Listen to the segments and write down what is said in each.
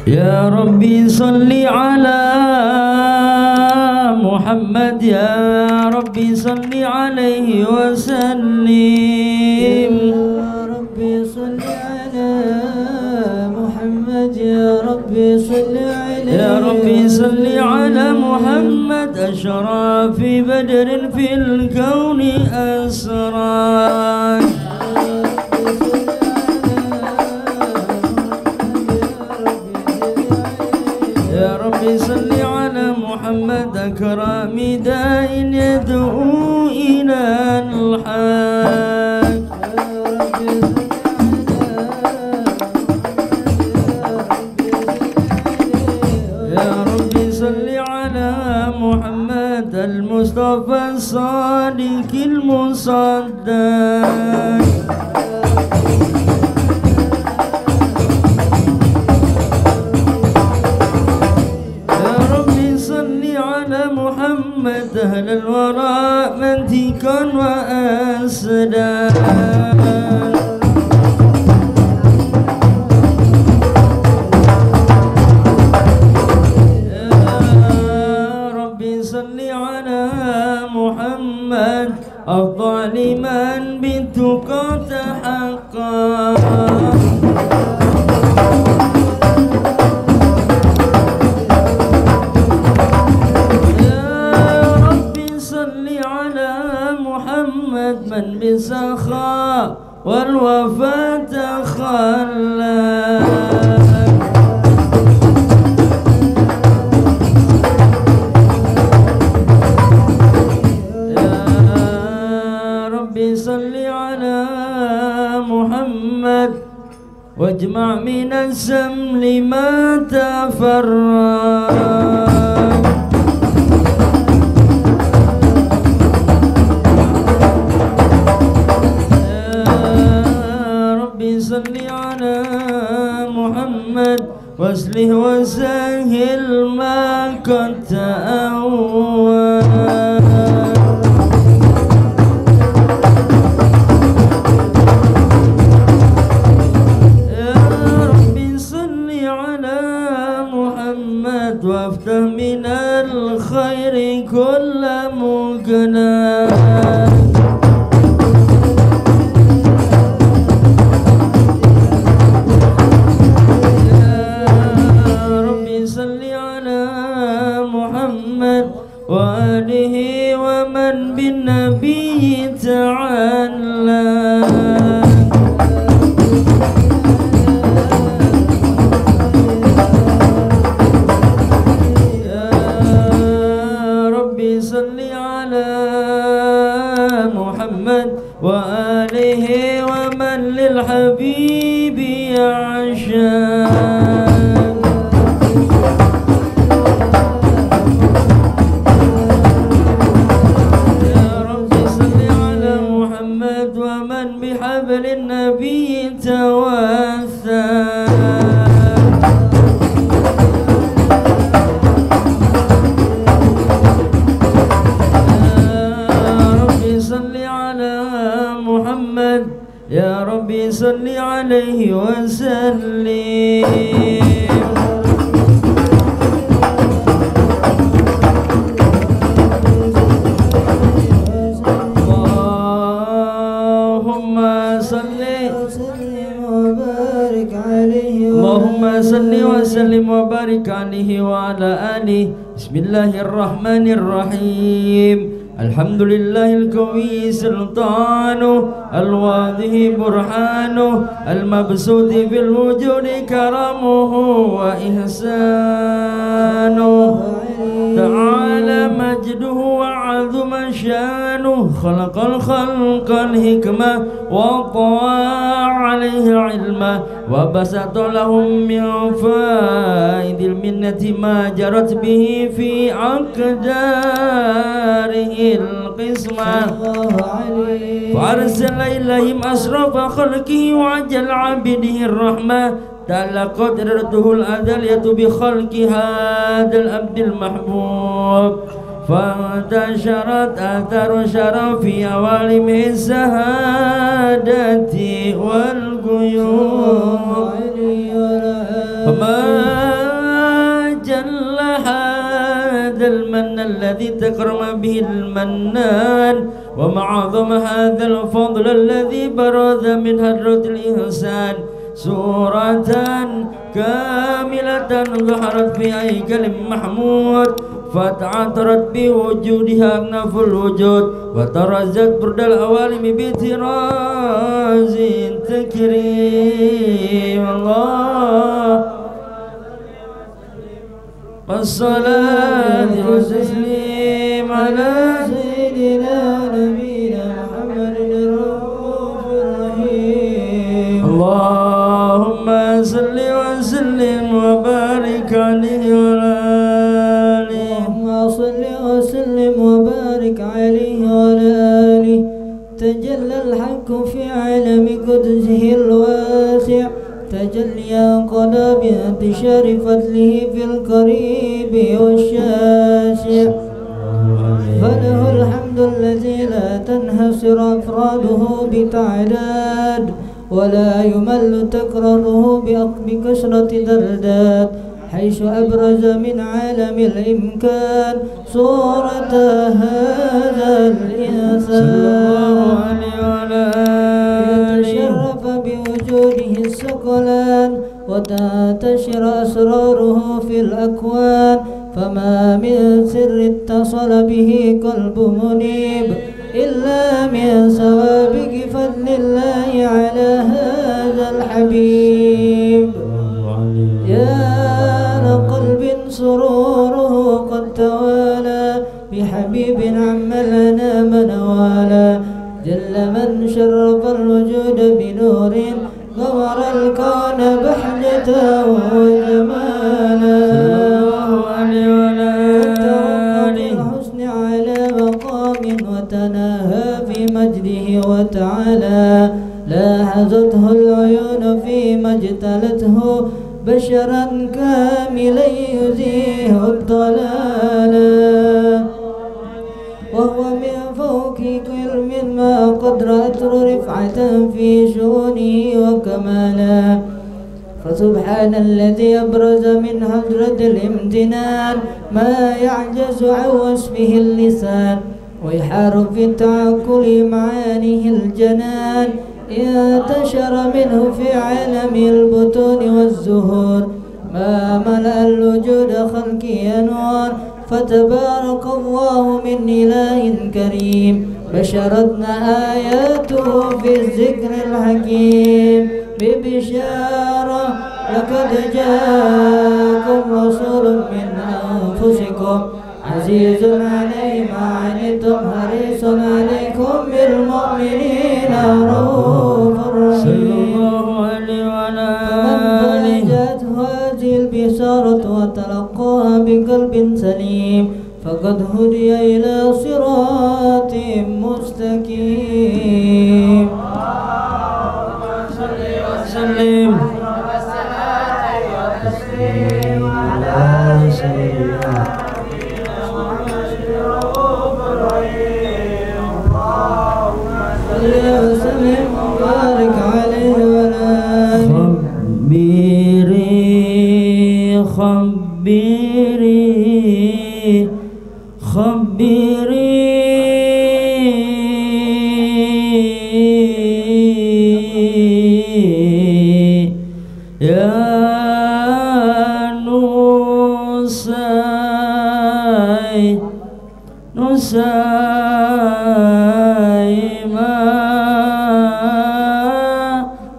يا ربي صل على محمد يا ربي صل عليه وسلم يا ربي صل على محمد يا ربي صل عليه يا ربي صل على محمد أشرف بدر في الكون أسرى يا ربي صل على محمد أكرم داء يدعو إلى الحق يا ربي صل على محمد المصطفى الصادق المصدق محمد أهل الورى منطقا وأسدا يا ربي صل على محمد أفضل من بالتقى تحقق من بالسخاء والوفاء تخلى يا ربي صل على محمد واجمع من السمل ما تفرق صل على محمد واسله وسهل ما قد تأول يا ربي صل على محمد وافتح من الخير كل مقنع وآله ومن بالنبي تعالى يا ربي صل على محمد وآله ومن للحبيب يعشق بحبل النبي توثق يا ربي صل على محمد يا ربي صل عليه وسلم اللهم صل وسلم وبارك عليه وعلى آله بسم الله الرحمن الرحيم الحمد لله القوي سلطانه الواضح برهانه المبسوط في الوجود كرمه وإحسانه تعالى مجده وعظم شانه خلق الخلق الحكمة وطوى عليه علمه وبسط لهم من فائد المنة ما جرت به في أقداره القسمة فأرسل إليهم أشرف خلقه وعجل عبده الرحمة تعالى قدرته الأزلية بخلق هذا العبد المحبوب فانتشرت أثر شرف عوالم السعادة والقيوم فما الذي تكرم به المنان وما أعظم هذا الفضل الذي برز من هدرة الإنسان سورة كاملة ظهرت في هيكل محمود فتعطرت بوجودها أكناف الوجود وترزت برد العوالم بطراز تكريم الله والصلاة والتسليم على سيدنا نبينا محمد الرؤوف الرحيم. اللهم صل وسلم وبارك عليه وعلى آله. اللهم صل وسلم وبارك عليه وعلى آله. تجلى الحق في عالم قدسه الواسع تجليا قضى بانتشار فضله في القريب والشاسع فله الحمد الذي لا تنحصر أفراده بتعداد ولا يمل تكراره بكثرة دردات حيث أبرز من عالم الإمكان صورة هذا الإنسان يتشرف بوجوده الثقلان وتنتشر أسراره في الأكوان فما من سر اتصل به قلب منيب إلا من سوابق فضل الله على هذا الحبيب. يا لقلب سروره قد توالى بحبيب عم الأنام نوالا جل من شرف الوجود بنور غمر الكون بحجة وجمالا الحسن على مقام وتناهى في مجده وتعالى لاحظته العيون فيما اجتلته بشرا كاملا يزيه الضلالا وهو من فوق كل ما قد رأت رفعة في شؤونه وكمالا فسبحان الذي أبرز من حضرة الامتنان ما يعجز عن وصفه اللسان ويحار في التعقل معانيه الجنان انتشر منه في عالم البطون والزهور ما ملأ الوجود خلقي أنوار فتبارك الله من إله كريم بشرتنا آياته في الذكر الحكيم ببشارة لقد جاءكم رسول من أنفسكم عزيز عليه ما عنتم حريص عليكم بالمؤمنين رؤوف رحيم. فمن فاجأته هذه البشارة وتلقاها بقلب سليم فقد هدي إلى صراط مستقيم. صل وسلم على سيدنا وسلم وبارك عليه وعلى آله. خبري يا نسايما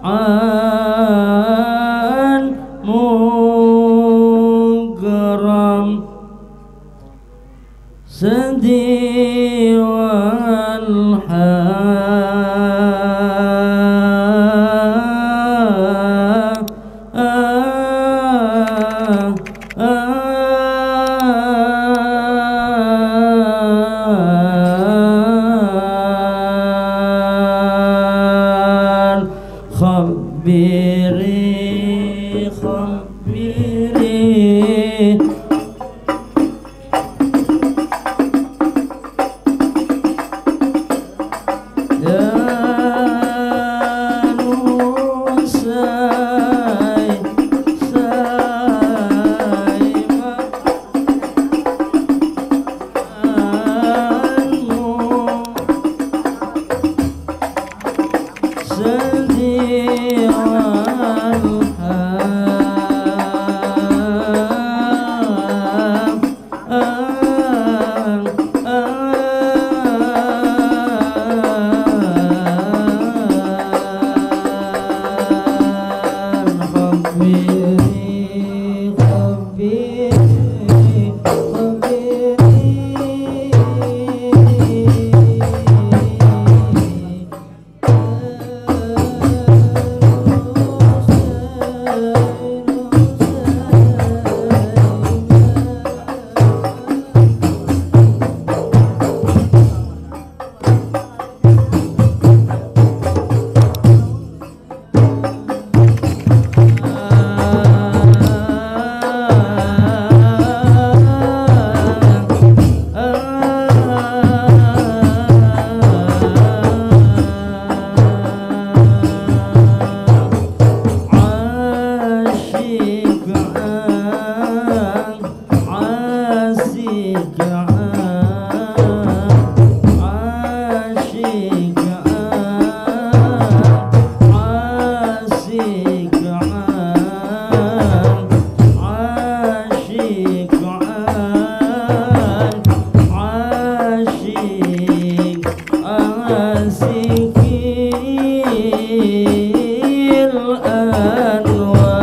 عن مكرم سدي Asikil anwar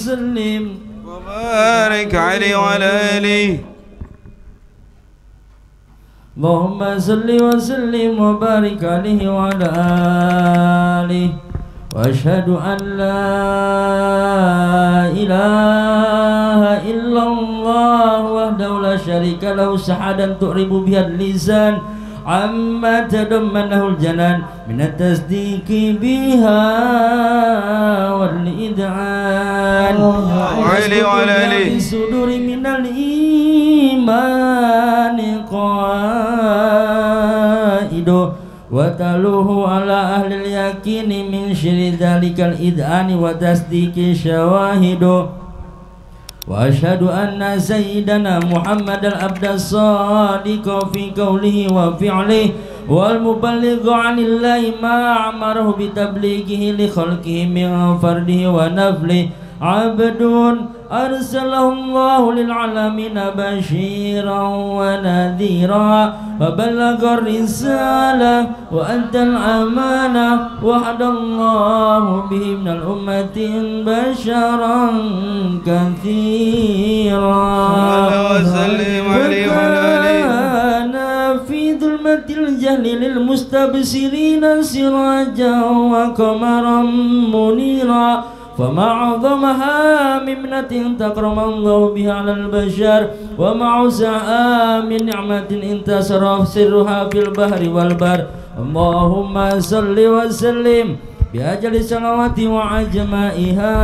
وسلم وبارك عليه وعلى آله. اللهم صل وسلم وبارك عليه وعلى آله. وأشهد أن لا إله إلا الله وحده لا شريك له شهادة تعرب بها اللسان عما تضمنه الجنان من التصديق بها والإذعان وعلى الصدور من الإيمان قائد وتلوه على أهل اليقين من شر ذلك الإذعان وتصديق شواهد. وأشهد أن سيدنا محمد العبد الصادق في قوله وفعله والمبلغ عن الله ما أمره بتبليغه لخلقه من فرده ونفله عبد أرسله الله للعالمين بشيرا ونذيرا وبلغ الرسالة وأدى الأمانة وهدى الله به من الأمة بشرا كثيرا وكان في ظلمة الجهل للمستبصرين سراجا وقمرا منيرا فما أعظمها ممنة تكرم الله بها على البشر وما أوسعها من نعمة انتصر سرها في البحر والبر. اللهم صل وسلم بأجل الصلوات وعجمائها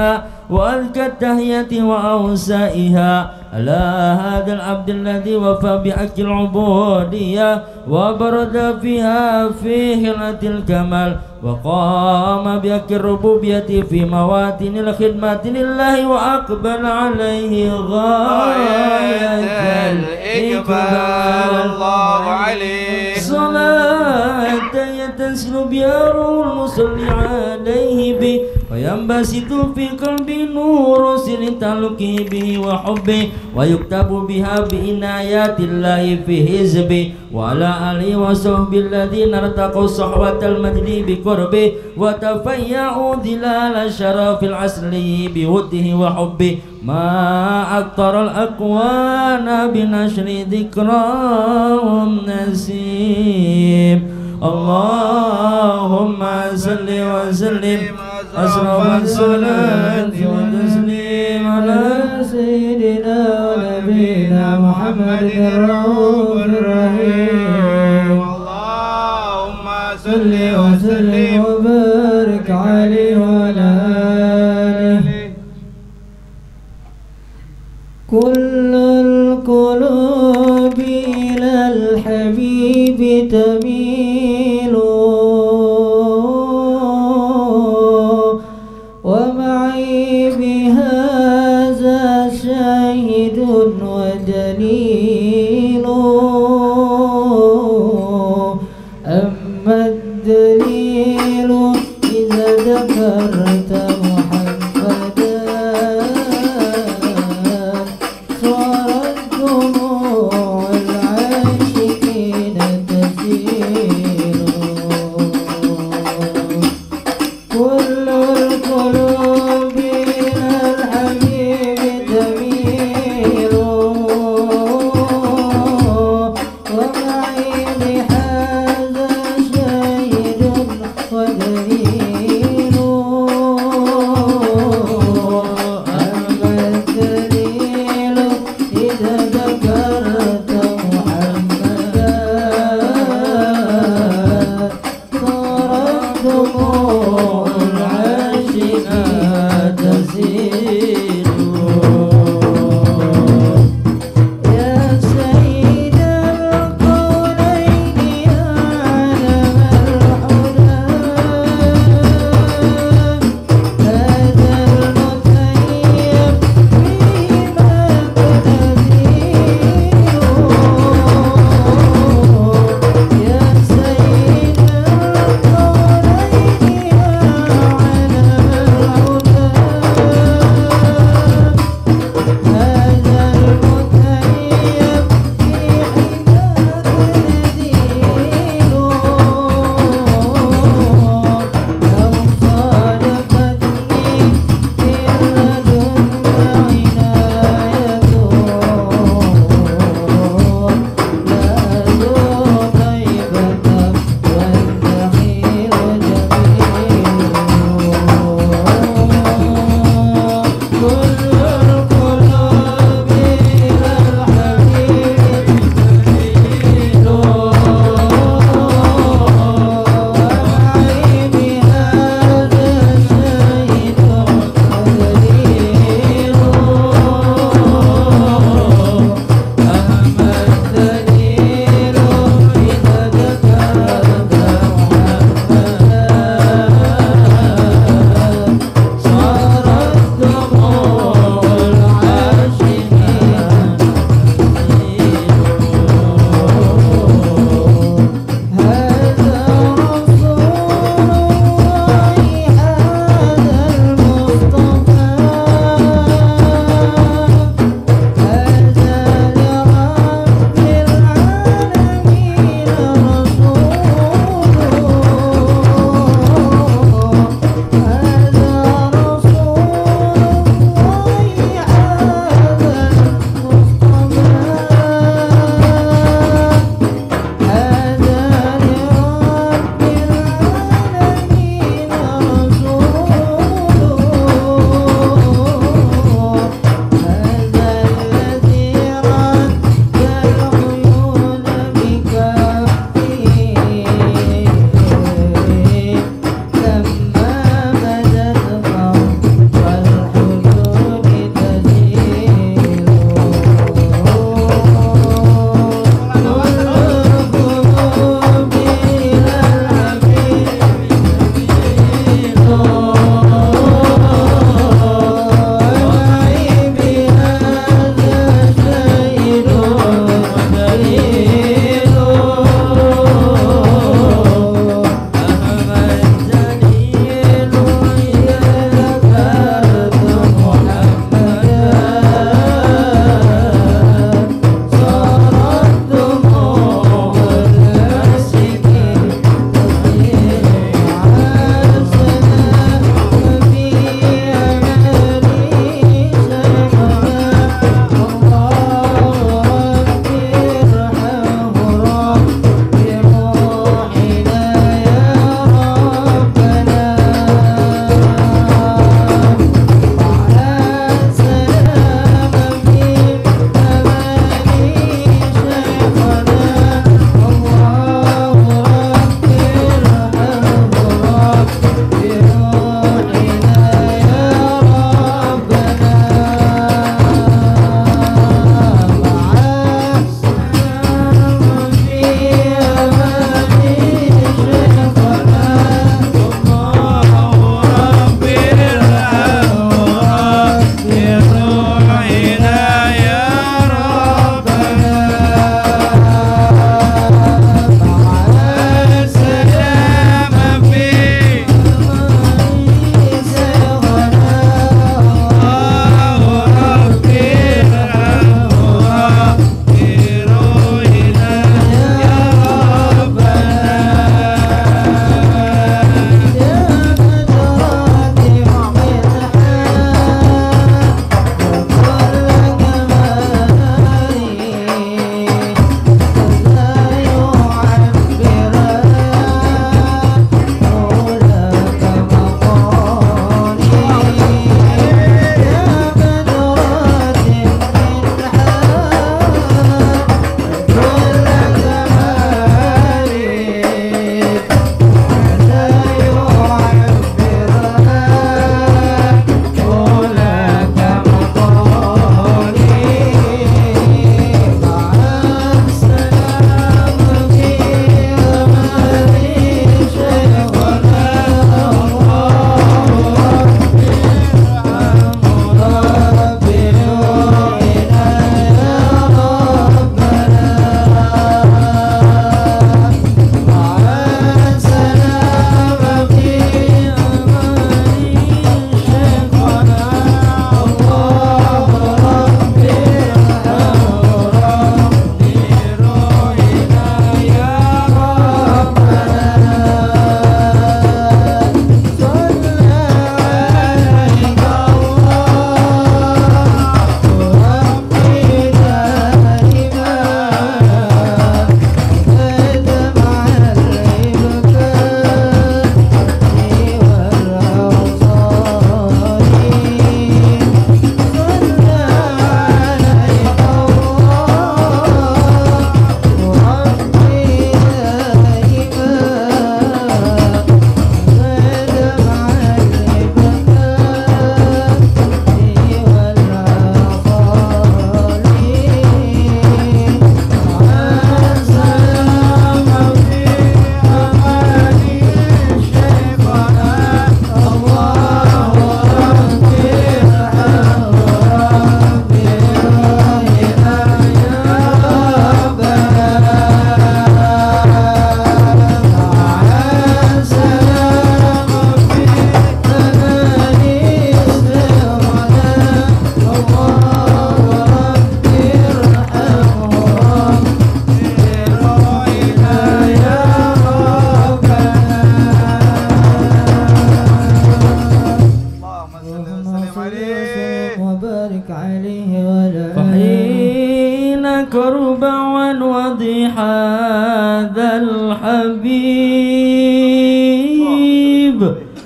وأزكى التحية وأوسائها على هذا العبد الذي وفى بحق العبودية وبرد فيها في هلة الكمال وقام بحق الربوبية في مواطن الخدمة لله وأقبل عليه غاية الإقبال. الله عليه صلاة يتسل بها روح المصلي عليه به وينبسط في قلبي نور سر تعلقه به وحبه ويكتب بها بعنايات الله في حزبه وعلى آله وصحبه الذين ارتقوا صحوة المجد بقربه وتفيأوا ظلال الشرف العسلي بوده وحبه ما أكثر الأكوان بنشر ذكراهم نسيم. اللهم صل وسلم أشرف الصلاة والتسليم على سيدنا ونبينا محمد الرؤوف الرحيم. اللهم صل وسلم وبارك عليه وعلى آله. كل القلوب إلى الحبيب تميل ومعي بهذا شاهد ودليل أما الدليل إذا ذكرت محمدا صارت دموع العاشقين تسيل. كل القلوب إلى الحبيب تميل ومعي بهذا شاهد ودليل أما الدليل إذا ذكرت محمدا صارت دموع العاشقين تسيل. يا سيد الكونين يا عالم الهدى هذا المتيم فيما تنزيل. يا سيد الكونين يا عالم الهدى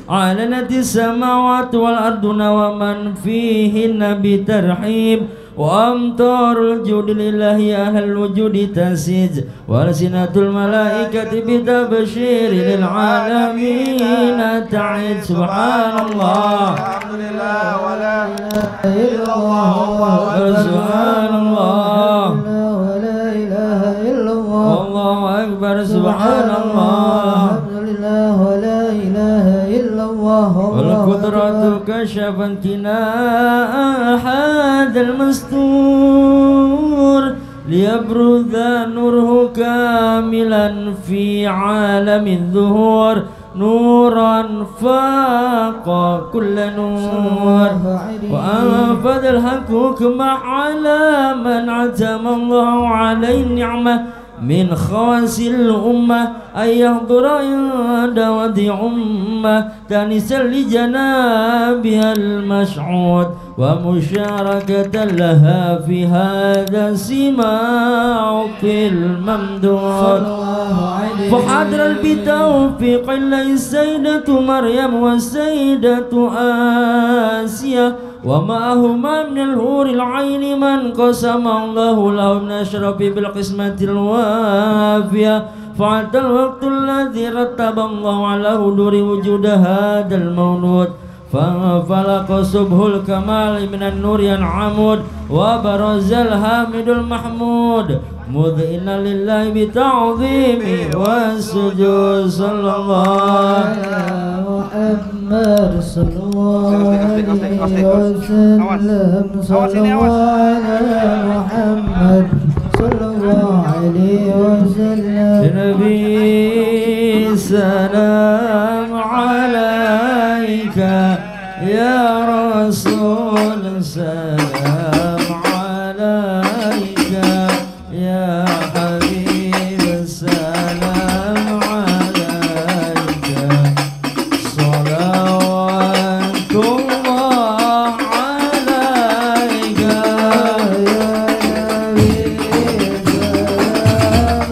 علنت السماوات والأرض ومن فيهن بترحيب وأمطار الجود لله أهل الوجود تسيج وألسنة الملائكة بتبشير للعالمين تعيد سبحان الله الحمد لله ولا إله إلا الله سبحان الله ولا إله إلا الله والله أكبر سبحان الله الحمد لله ولا إله إلا الله والقدرة كشف امتناء هذا المستور ليبرز نوره كاملا في عالم الظهور نورا فاق كل نور وأنفذ الحق حكمه على من عتم الله عليه النعمة من خواص الأمة أن يحضر عند ودي أمة تانسا لجنابها المشعود ومشاركة لها في هذا السماق الممدود فحضر بتوفيق الله السيدة مريم والسيدة آسيا ومعهما من الهور العين من قسم الله له من أشرف بالقسمة الوافية فعلت الوقت الذي رتب الله على حضور وجود هذا المولود فانفلق صبح الكمال من النور العمود وبرز الحامد المحمود مذئنا لله بتعظيم والسجود صلى الله على محمد صلى الله عليه وسلم صلى الله على محمد صلى الله عليه وسلم نبي سلام عليك يا رسول سلام عليك يا حبيب السلام عليك صلوات الله عليك يا نبي سلام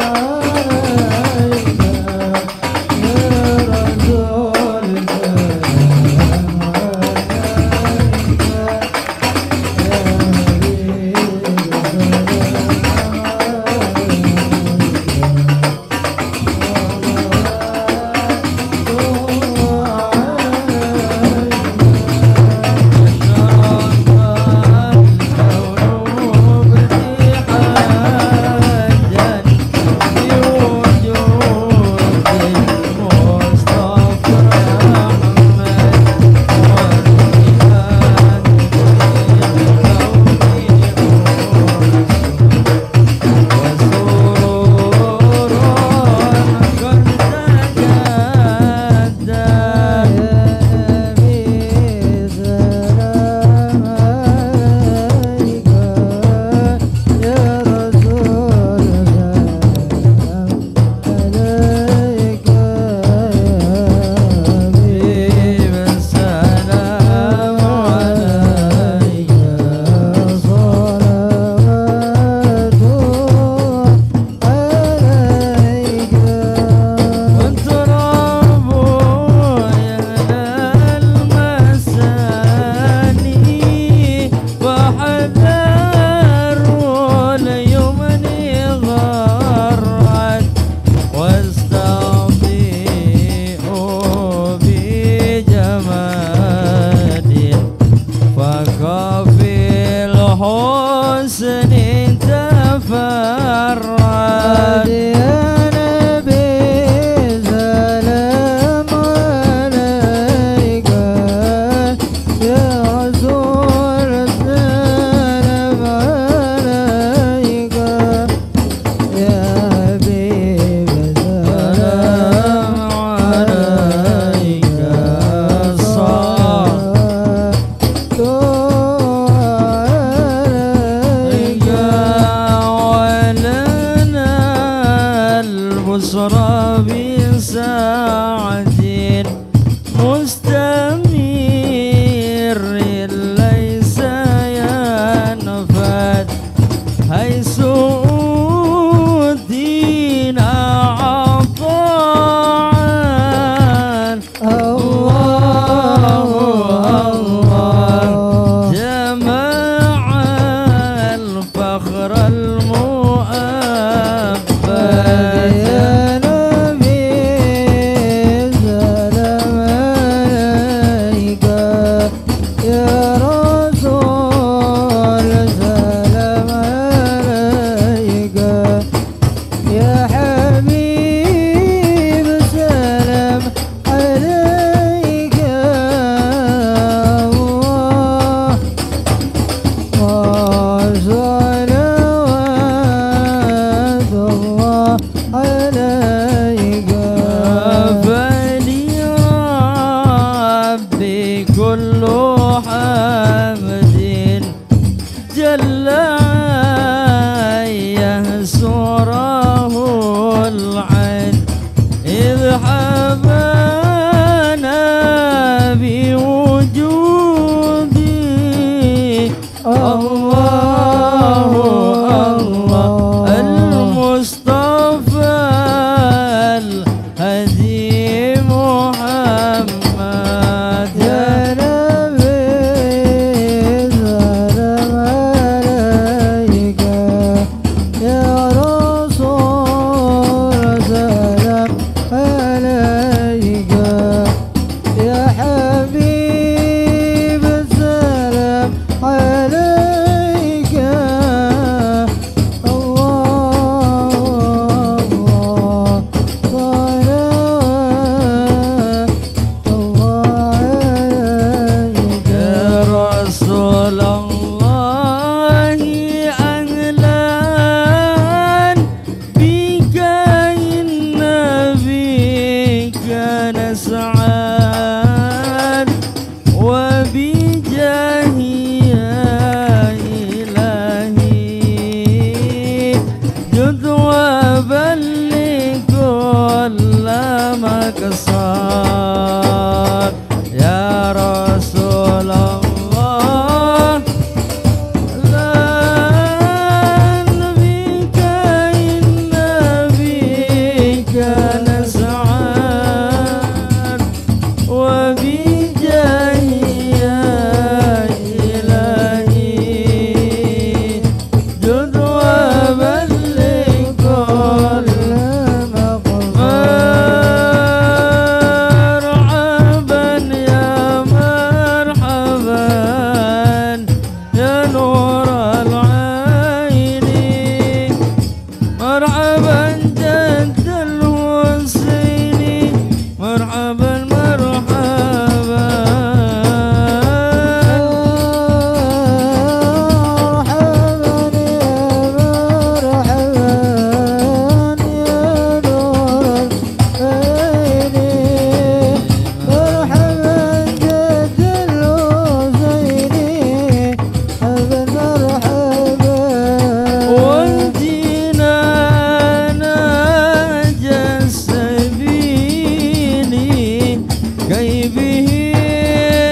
عليك يا رسول سلام صلى ربي كل حمد جل يسره العين إذ حبانا بوجودي الله الله المصطفى الهدي محمد يا نبي سلام عليك يا رسول سلام عليك يا حبيب السلام عليك الله صلوات الله عليك يا رسول الله أهلا بك إن بك نسعد وبجاهي يا إلهي جد وبلغ كل مقصد يا رسول الله لن بك إن بك نسعد وبجاهي يا إلهي جد وبلغ كل مرحبا يا مرحبا يا نور العين مرحبا جد الحسين مرحبا مرحبا والجنان نجس بيني كي به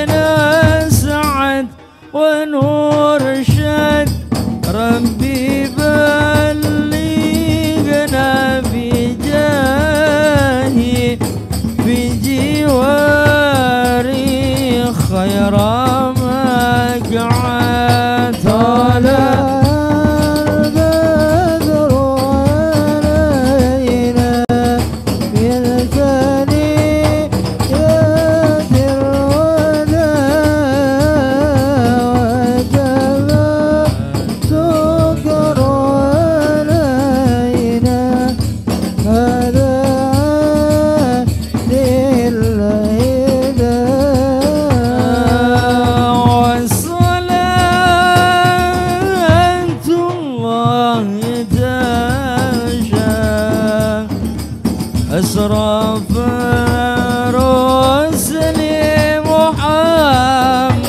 نسعد ونرشد ربي بلغنا بجاهي في جواري خير مقعد طلع البدر علينا من ثنيات الوداع وجب سكر علينا هذا للهدى والصلاة الله تشاء أسرف رسل محمد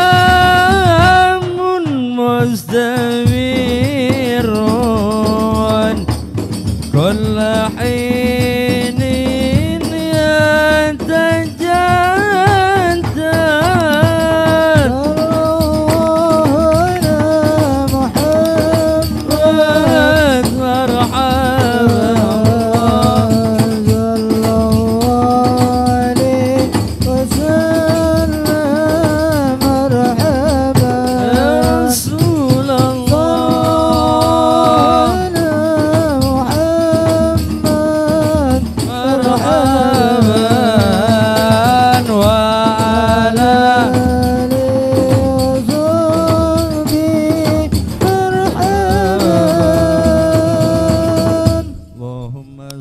وسلام مستمر كل حين يتجدد محمد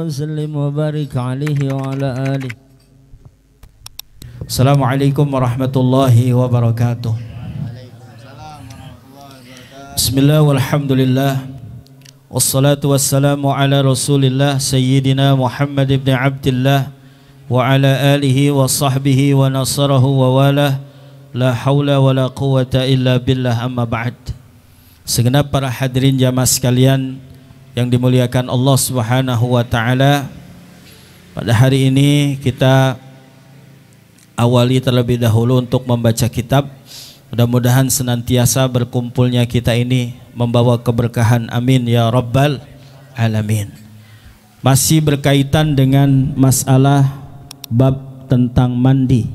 وسلم وبارك عليه وعلى آله. Assalamualaikum warahmatullahi wabarakatuh. Bismillah walhamdulillah Wassalatu wassalamu ala Rasulillah Sayyidina Muhammad ibn Abdillah wa ala alihi wa sahbihi wa nasarahu wa walah. La hawla wa la quwata illa billah, amma ba'd. Segenap para hadirin jamaah sekalian yang dimuliakan Allah Subhanahu wa taala, pada hari ini kita awali terlebih dahulu untuk membaca kitab. Mudah-mudahan senantiasa berkumpulnya kita ini membawa keberkahan, amin ya rabbal alamin. Masih berkaitan dengan masalah bab tentang mandi.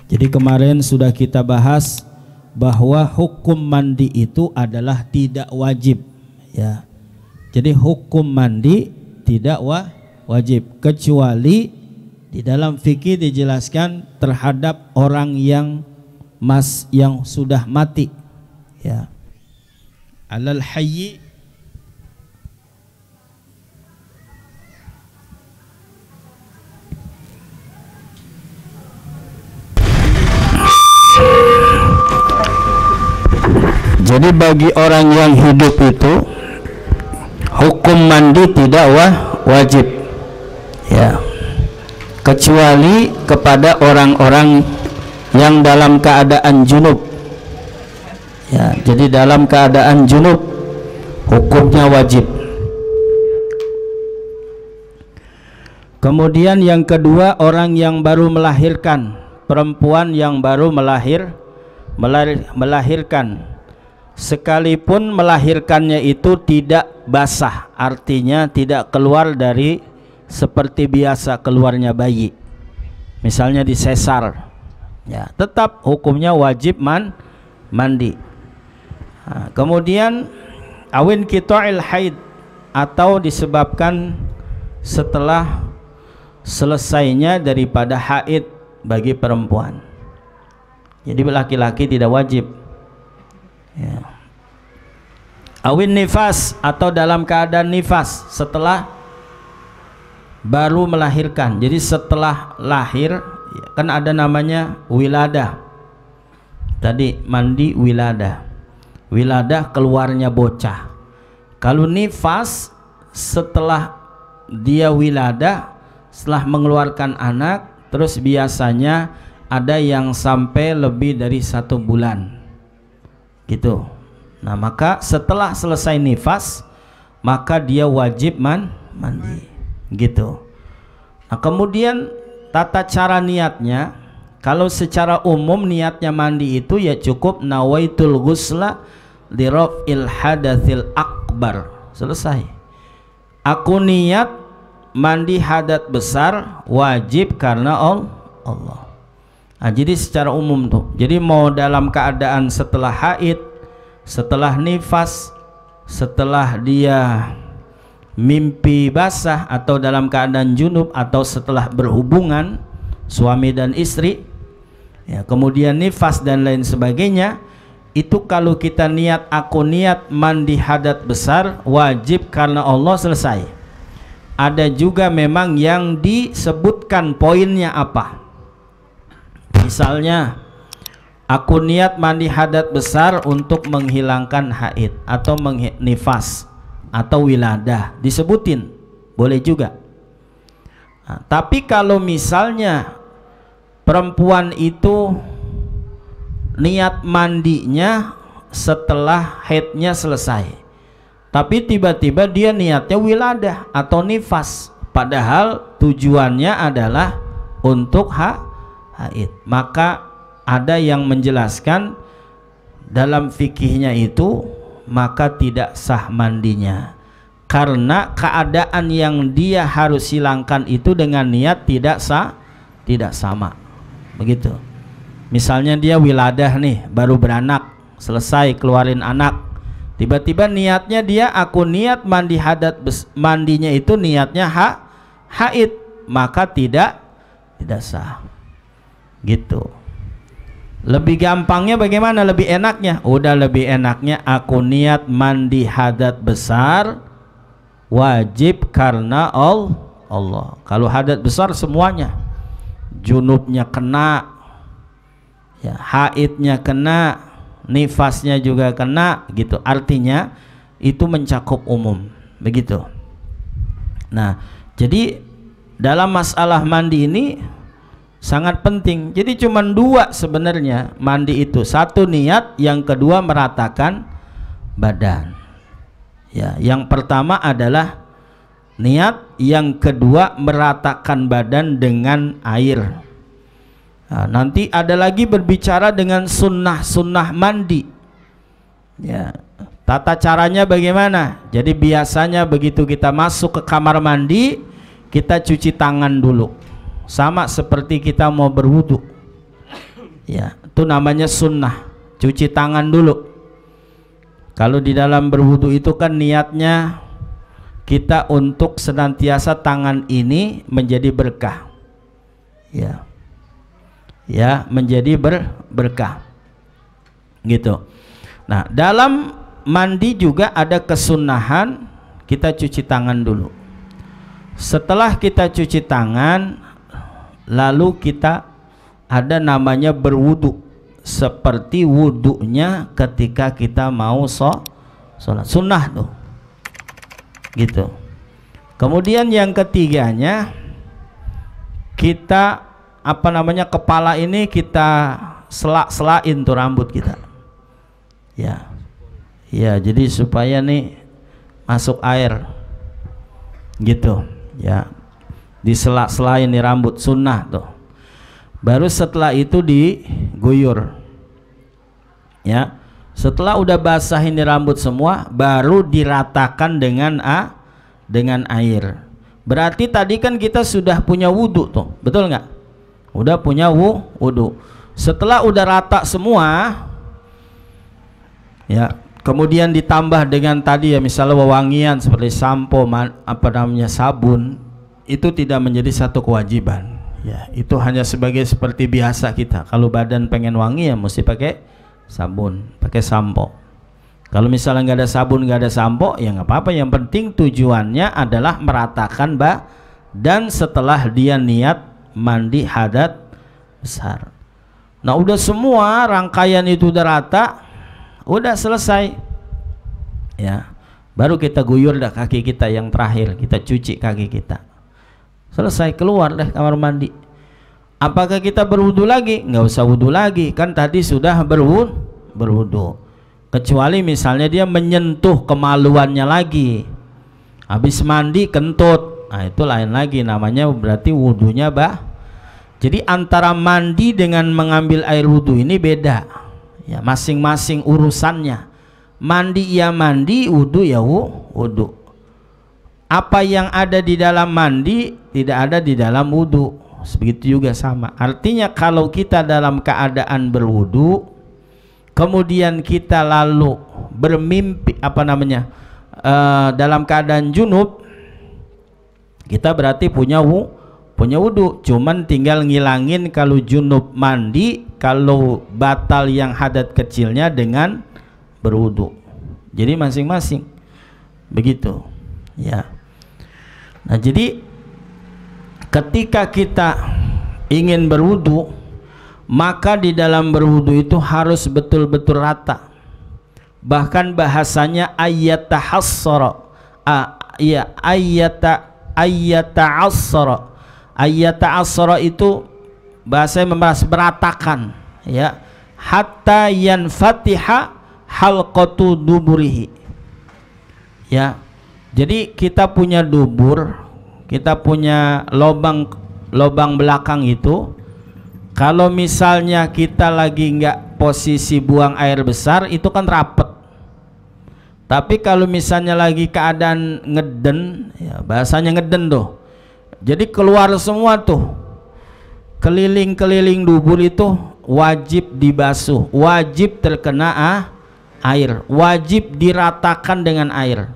Jadi kemarin sudah kita bahas bahwa hukum mandi itu adalah tidak wajib, ya. Jadi hukum mandi tidak wajib, kecuali di dalam fikih dijelaskan terhadap orang yang sudah mati, ya. Alal hayyi jadi bagi orang yang hidup itu hukum mandi tidak wajib, ya, kecuali kepada orang-orang yang dalam keadaan junub, ya. Jadi dalam keadaan junub hukumnya wajib. Kemudian yang kedua, orang yang baru melahirkan, perempuan yang baru melahirkan, sekalipun melahirkannya itu tidak basah, artinya tidak keluar dari seperti biasa keluarnya bayi, misalnya disesar, ya, tetap hukumnya wajib mandi. Nah, kemudian awin qita'il haid, atau disebabkan setelah selesainya daripada haid bagi perempuan. Jadi laki-laki tidak wajib, ya. Awin nifas, atau dalam keadaan nifas setelah baru melahirkan. Jadi setelah lahir, kan ada namanya wiladah. Tadi mandi wiladah. Wiladah keluarnya bocah. Kalau nifas setelah dia wiladah, setelah mengeluarkan anak, terus biasanya ada yang sampai lebih dari 1 bulan, gitu. Nah, maka setelah selesai nifas, maka dia wajib mandi, gitu. Nah, kemudian tata cara niatnya, kalau secara umum niatnya mandi itu ya cukup nawaitul ghusla li raf'il hadatsil akbar, selesai. Aku niat mandi hadat besar, wajib karena Allah. Nah, jadi secara umum tuh. Jadi mau dalam keadaan setelah haid, setelah nifas, setelah dia mimpi basah, atau dalam keadaan junub, atau setelah berhubungan suami dan istri, ya, kemudian nifas dan lain sebagainya, itu kalau kita niat, aku niat mandi hadat besar, wajib karena Allah, selesai. Ada juga memang yang disebutkan poinnya apa. Misalnya aku niat mandi hadat besar untuk menghilangkan haid atau nifas atau wiladah, disebutin, boleh juga. Nah, tapi kalau misalnya perempuan itu niat mandinya setelah haidnya selesai, tapi tiba-tiba dia niatnya wiladah atau nifas, padahal tujuannya adalah untuk haid, maka ada yang menjelaskan dalam fikihnya itu maka tidak sah mandinya, karena keadaan yang dia harus hilangkan itu dengan niat tidak sama, begitu. Misalnya dia wiladah nih, baru beranak, selesai keluarin anak, tiba-tiba niatnya dia, aku niat mandi hadat, mandinya itu niatnya haid, maka tidak sah, gitu. Lebih gampangnya bagaimana? Lebih enaknya? Udah lebih enaknya aku niat mandi hadat besar, wajib karena Allah. Kalau hadat besar semuanya, junubnya kena, ya, haidnya kena, nifasnya juga kena, gitu. Artinya itu mencakup umum, begitu. Nah, jadi dalam masalah mandi ini sangat penting. Jadi cuma dua sebenarnya mandi itu. Satu niat, yang kedua meratakan badan. Ya, yang pertama adalah niat, yang kedua meratakan badan dengan air. Nah, nanti ada lagi berbicara dengan sunnah mandi. Ya, tata caranya bagaimana? Jadi biasanya begitu kita masuk ke kamar mandi, kita cuci tangan dulu, sama seperti kita mau berwudu. Ya, itu namanya sunnah, cuci tangan dulu. Kalau di dalam berwudu itu kan niatnya kita untuk senantiasa tangan ini menjadi berkah. Ya, ya, menjadi berkah. Gitu. Nah, dalam mandi juga ada kesunahan kita cuci tangan dulu. Setelah kita cuci tangan, lalu kita ada namanya berwudu, seperti wudunya ketika kita mau sholat sunnah tuh, gitu. Kemudian yang ketiganya, kita kepala ini kita selak-selain tuh rambut kita. Ya, ya, jadi supaya nih masuk air, gitu. Ya, diselak-selain nih rambut, sunnah tuh. Baru setelah itu diguyur. Ya, setelah udah basah ini rambut semua, baru diratakan dengan air. Berarti tadi kan kita sudah punya wudu tuh, betul nggak? Udah punya wudu. Setelah udah rata semua, ya, kemudian ditambah dengan tadi ya misalnya wewangian seperti sampo, sabun, itu tidak menjadi satu kewajiban. Ya, itu hanya seperti biasa kita. Kalau badan pengen wangi ya mesti pakai sabun, pakai sampo. Kalau misalnya nggak ada sabun, nggak ada sampo, ya nggak apa-apa. Yang penting tujuannya adalah meratakan dan setelah dia niat mandi hadat besar. Nah, udah semua rangkaian itu udah rata, udah selesai. Ya, baru kita guyur dah kaki kita yang terakhir, kita cuci kaki kita. Selesai, keluar deh kamar mandi. Apakah kita berwudu lagi? Nggak usah wudu lagi, kan tadi sudah berwudu. Kecuali misalnya dia menyentuh kemaluannya lagi, habis mandi kentut, nah itu lain lagi, namanya berarti wudunya Jadi antara mandi dengan mengambil air wudu ini beda. Ya, masing-masing urusannya. Mandi ya mandi, wudu ya wudu. Apa yang ada di dalam mandi tidak ada di dalam wudu. Begitu juga sama. Artinya kalau kita dalam keadaan berwudu, kemudian kita lalu bermimpi dalam keadaan junub, kita berarti punya wudu. Cuman tinggal ngilangin kalau junub mandi, kalau batal yang hadat kecilnya dengan berwudu. Jadi masing-masing begitu. Ya. Nah, jadi ketika kita ingin berwudu, maka di dalam berwudu itu harus betul-betul rata. Bahkan bahasanya ayyatahassara. Ayyata'assara itu bahasanya meratakan, ya, hatta yanfatiha halqatu duburihi. Ya, jadi kita punya dubur, kita punya lubang belakang itu. Kalau misalnya kita lagi nggak posisi buang air besar, itu kan rapet. Tapi kalau misalnya lagi keadaan ngeden, ya bahasanya ngeden tuh, jadi keluar semua tuh, keliling-keliling dubur itu wajib dibasuh, wajib terkena air, wajib diratakan dengan air,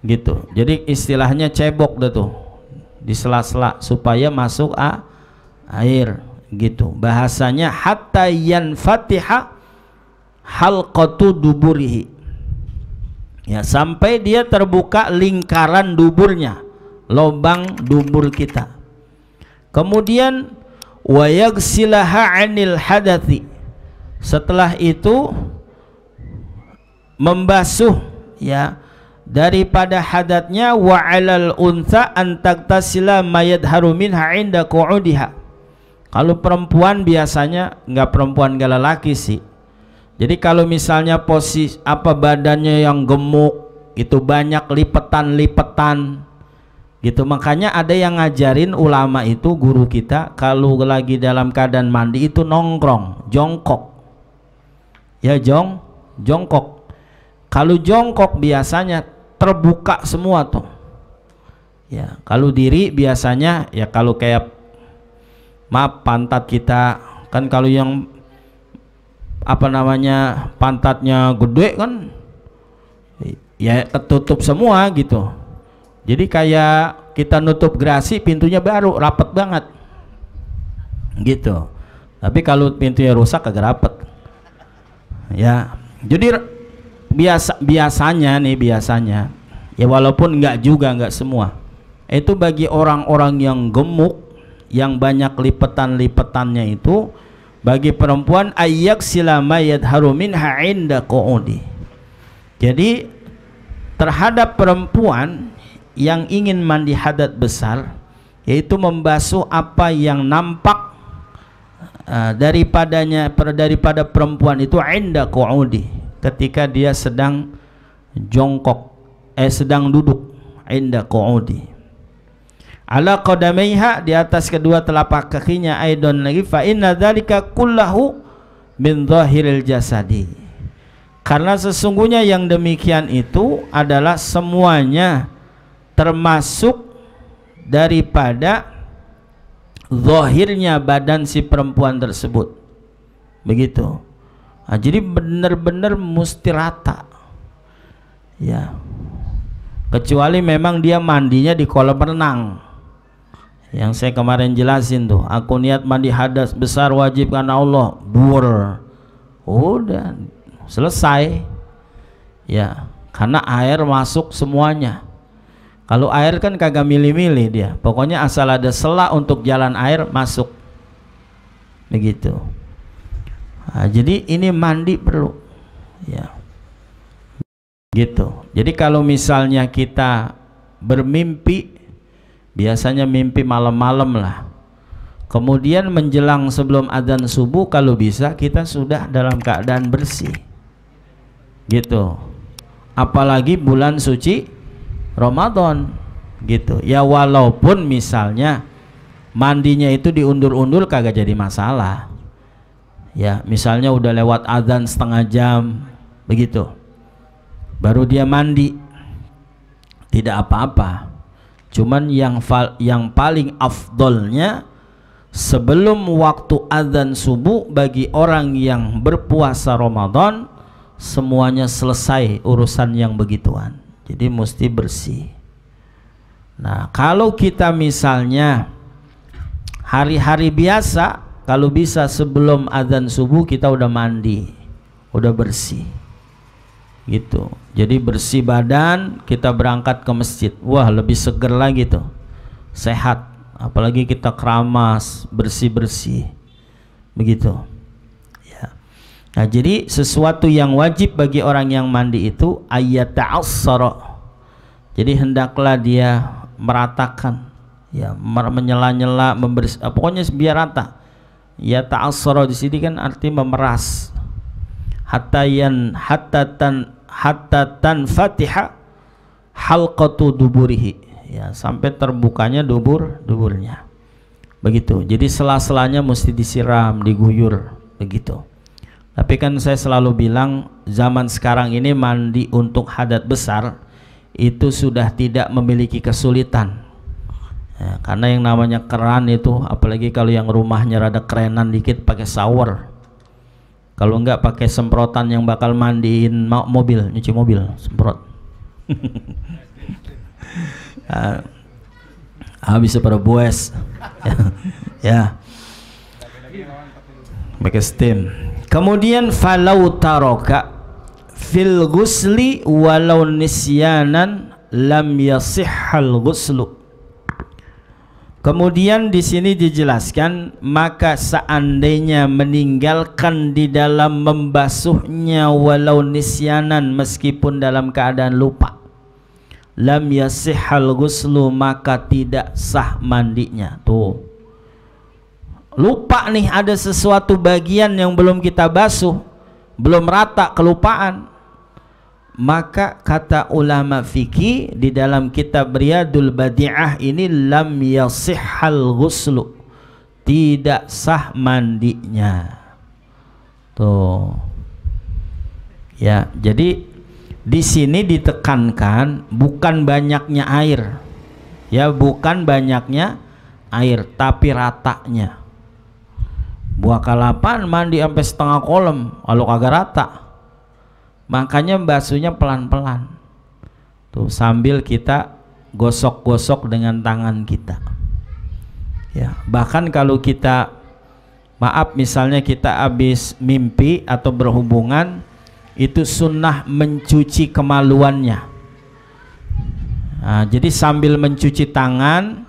gitu. Jadi istilahnya cebok deh tuh, di sela-sela supaya masuk air, gitu. Bahasanya hatta yanfatiha halqatu duburihi. Ya, sampai dia terbuka lingkaran duburnya, lubang dubur kita. Kemudian wa yaghsilaha 'anil hadathi. Setelah itu membasuh, ya daripada hadatnya, wa 'alal untha an taktasila mayadharu minha 'inda qu'udiha. Kalau perempuan biasanya, enggak perempuan enggak lelaki sih. Jadi kalau misalnya posisi badannya yang gemuk itu banyak lipetan-lipetan gitu, makanya ada yang ngajarin ulama itu, guru kita, kalau lagi dalam keadaan mandi itu nongkrong, jongkok. Ya jongkok. Kalau jongkok biasanya terbuka semua tuh. Ya, kalau diri biasanya ya kalau kayak pantat kita kan, kalau yang pantatnya gede kan ya ketutup semua gitu. Jadi kayak kita nutup gerasi, pintunya baru rapet banget gitu. Tapi kalau pintunya rusak kagak rapet ya. Jadi biasanya ya, walaupun enggak semua, itu bagi orang-orang yang gemuk yang banyak lipetan-lipetannya itu, bagi perempuan ayyak silama yadharu minha 'inda qu'udi. Jadi terhadap perempuan yang ingin mandi hadat besar, yaitu membasuh apa yang nampak daripada perempuan itu 'inda qu'udi, ketika dia sedang jongkok, sedang duduk, 'inda qu'udi. Ala qadamaiha, di atas kedua telapak kakinya, aidon lagi, fa inna dzalika kullahu min dhahiril jasadi, karena sesungguhnya yang demikian itu adalah semuanya termasuk daripada zahirnya badan si perempuan tersebut, begitu. Nah, jadi benar-benar mesti rata ya, kecuali memang dia mandinya di kolam renang yang saya kemarin jelasin tuh, aku niat mandi hadas besar wajib karena Allah, bur, udah selesai ya, karena air masuk semuanya. Kalau air kan kagak milih-milih dia, pokoknya asal ada sela untuk jalan air masuk, begitu. Nah, jadi ini mandi perlu ya, gitu. Jadi kalau misalnya kita bermimpi, biasanya mimpi malam-malam lah, kemudian menjelang sebelum adzan subuh kalau bisa kita sudah dalam keadaan bersih gitu, apalagi bulan suci Ramadan gitu ya. Walaupun misalnya mandinya itu diundur-undur kagak jadi masalah ya, misalnya udah lewat adzan setengah jam begitu baru dia mandi, tidak apa-apa. Cuman yang paling afdolnya sebelum waktu adzan subuh bagi orang yang berpuasa Ramadan, semuanya selesai urusan yang begituan, jadi mesti bersih. Nah, kalau kita misalnya hari-hari biasa, kalau bisa sebelum adzan subuh kita udah mandi, udah bersih gitu. Jadi bersih badan, kita berangkat ke masjid, wah lebih seger lagi tuh, sehat. Apalagi kita keramas, bersih-bersih begitu ya. Nah, jadi sesuatu yang wajib bagi orang yang mandi itu ayyata'assara, jadi hendaklah dia meratakan ya, menyela-nyela, pokoknya biar rata ya. Ta'assara di sini kan arti memeras, hatta tanfatiha halqatu duburihi ya, sampai terbukanya duburnya begitu. Jadi sela-selanya mesti disiram, diguyur begitu. Tapi kan saya selalu bilang zaman sekarang ini mandi untuk hadat besar itu sudah tidak memiliki kesulitan ya, karena yang namanya keran itu, apalagi kalau yang rumahnya rada kerenan dikit, pakai shower. Kalau enggak pakai semprotan yang bakal mandiin mobil, nyuci mobil, semprot. Bisa pada bues. Ya. Pakai steam. Kemudian falau taraka fil ghusli walau nisyanan lam yasihhal ghuslu. Kemudian di sini dijelaskan, maka seandainya meninggalkan di dalam membasuhnya walau nisyanan, meskipun dalam keadaan lupa, lam yasihhal ghuslu, maka tidak sah mandinya. Tuh, lupa nih, ada sesuatu bagian yang belum kita basuh, belum rata, kelupaan. Maka kata ulama fikih di dalam kitab Riyadul Badi'ah ini, lam yasihhal ghuslu, tidak sah mandinya. Tuh. Ya, jadi di sini ditekankan bukan banyaknya air. Ya, bukan banyaknya air, tapi ratanya. Buah kalapan mandi sampai setengah kolam, kalau kagak rata. Makanya basuhnya pelan-pelan. Tuh, sambil kita gosok-gosok dengan tangan kita. Ya, bahkan kalau kita, maaf, misalnya kita habis mimpi atau berhubungan, itu sunnah mencuci kemaluannya. Nah, jadi sambil mencuci tangan,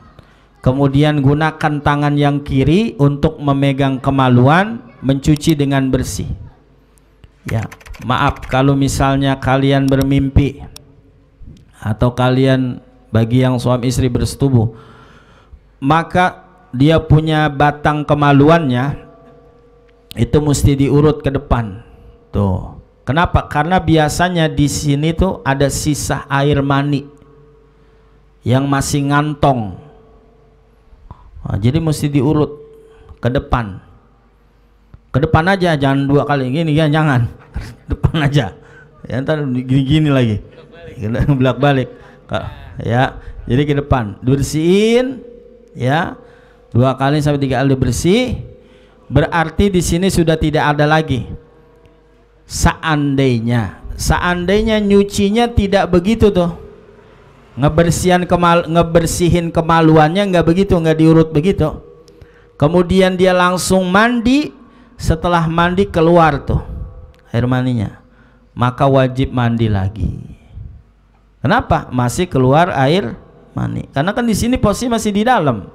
kemudian gunakan tangan yang kiri untuk memegang kemaluan, mencuci dengan bersih. Ya, maaf kalau misalnya kalian bermimpi atau kalian, bagi yang suami istri bersetubuh, maka dia punya batang kemaluannya itu mesti diurut ke depan. Tuh. Kenapa? Karena biasanya di sini tuh ada sisa air mani yang masih ngantong. Nah, jadi mesti diurut ke depan. Ke depan aja, jangan dua kali gini ya, jangan. Depan aja. Ya, ntar gini-gini lagi. Belak balik. Ya, jadi ke depan. Bersihin ya. 2 kali sampai 3 kali bersih. Berarti di sini sudah tidak ada lagi. Seandainya nyucinya tidak begitu tuh. Ngebersihin kemaluannya nggak begitu, nggak diurut begitu. Kemudian dia langsung mandi. Setelah mandi keluar tuh air maninya, maka wajib mandi lagi. Kenapa? Masih keluar air mani. Karena kan di sini posisi masih di dalam.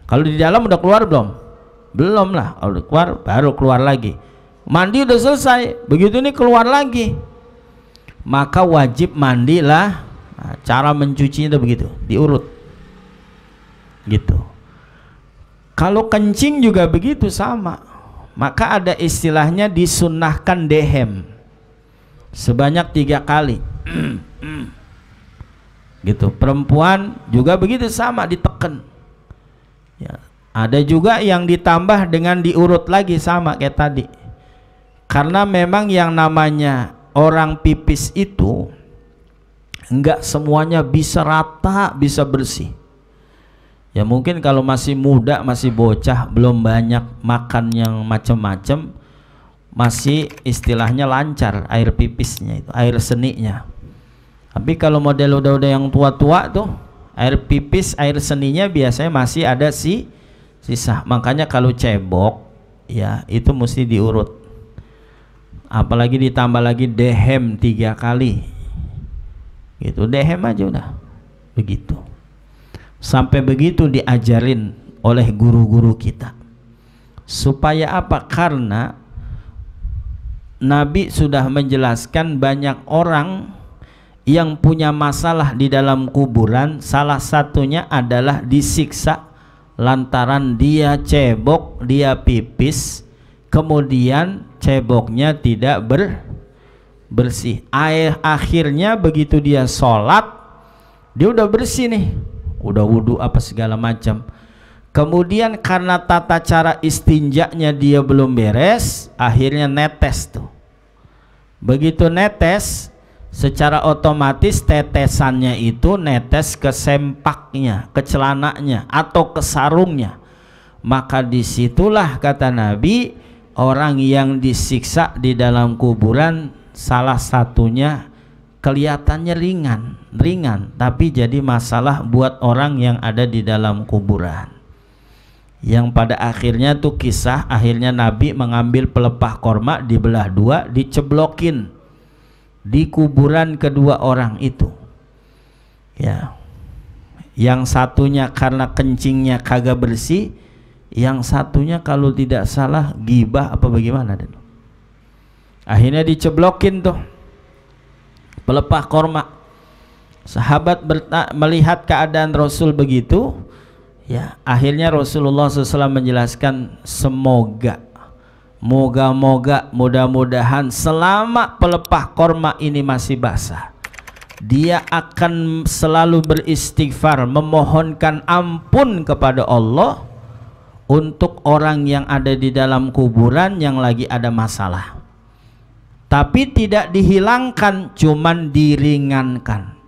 Kalau di dalam udah keluar belum? Belum lah. Kalau keluar baru keluar lagi. Mandi udah selesai, begitu ini keluar lagi, maka wajib mandilah. Nah, cara mencucinya itu begitu, diurut gitu. Kalau kencing juga begitu sama. Maka ada istilahnya disunnahkan dehem sebanyak 3 kali. Gitu. Perempuan juga begitu, sama, diteken. Ya. Ada juga yang ditambah dengan diurut lagi, sama kayak tadi. Karena memang yang namanya orang pipis itu enggak semuanya bisa rata, bisa bersih. Ya mungkin kalau masih muda, masih bocah, belum banyak makan yang macam-macam, masih istilahnya lancar air pipisnya itu, air seninya. Tapi kalau model udah yang tua-tua tuh, air pipis, air seninya biasanya masih ada sisa. Makanya kalau cebok, ya itu mesti diurut. Apalagi ditambah lagi dehem 3 kali. Gitu, dehem aja udah. Begitu. Sampai begitu diajarin oleh guru-guru kita. Supaya apa? Karena Nabi sudah menjelaskan banyak orang yang punya masalah di dalam kuburan. Salah satunya adalah disiksa lantaran dia cebok, dia pipis, kemudian ceboknya tidak bersih. Akhirnya begitu dia sholat, dia udah bersih nih, udah wudhu apa segala macam. Kemudian karena tata cara istinjaknya dia belum beres, akhirnya netes tuh. Begitu netes, secara otomatis tetesannya itu netes ke sempaknya, ke celananya atau ke sarungnya. Maka disitulah kata Nabi, orang yang disiksa di dalam kuburan salah satunya kelihatannya ringan, tapi jadi masalah buat orang yang ada di dalam kuburan. Yang pada akhirnya tuh kisah, akhirnya Nabi mengambil pelepah korma, dibelah 2, diceblokin di kuburan kedua orang itu. Ya, yang satunya karena kencingnya kagak bersih, yang satunya kalau tidak salah gibah apa bagaimana. Akhirnya diceblokin tuh pelepah korma. Sahabat melihat keadaan Rasul begitu, ya akhirnya Rasulullah SAW menjelaskan, moga-moga mudah-mudahan selama pelepah korma ini masih basah, dia akan selalu beristighfar, memohonkan ampun kepada Allah untuk orang yang ada di dalam kuburan yang lagi ada masalah. Tapi tidak dihilangkan, cuman diringankan.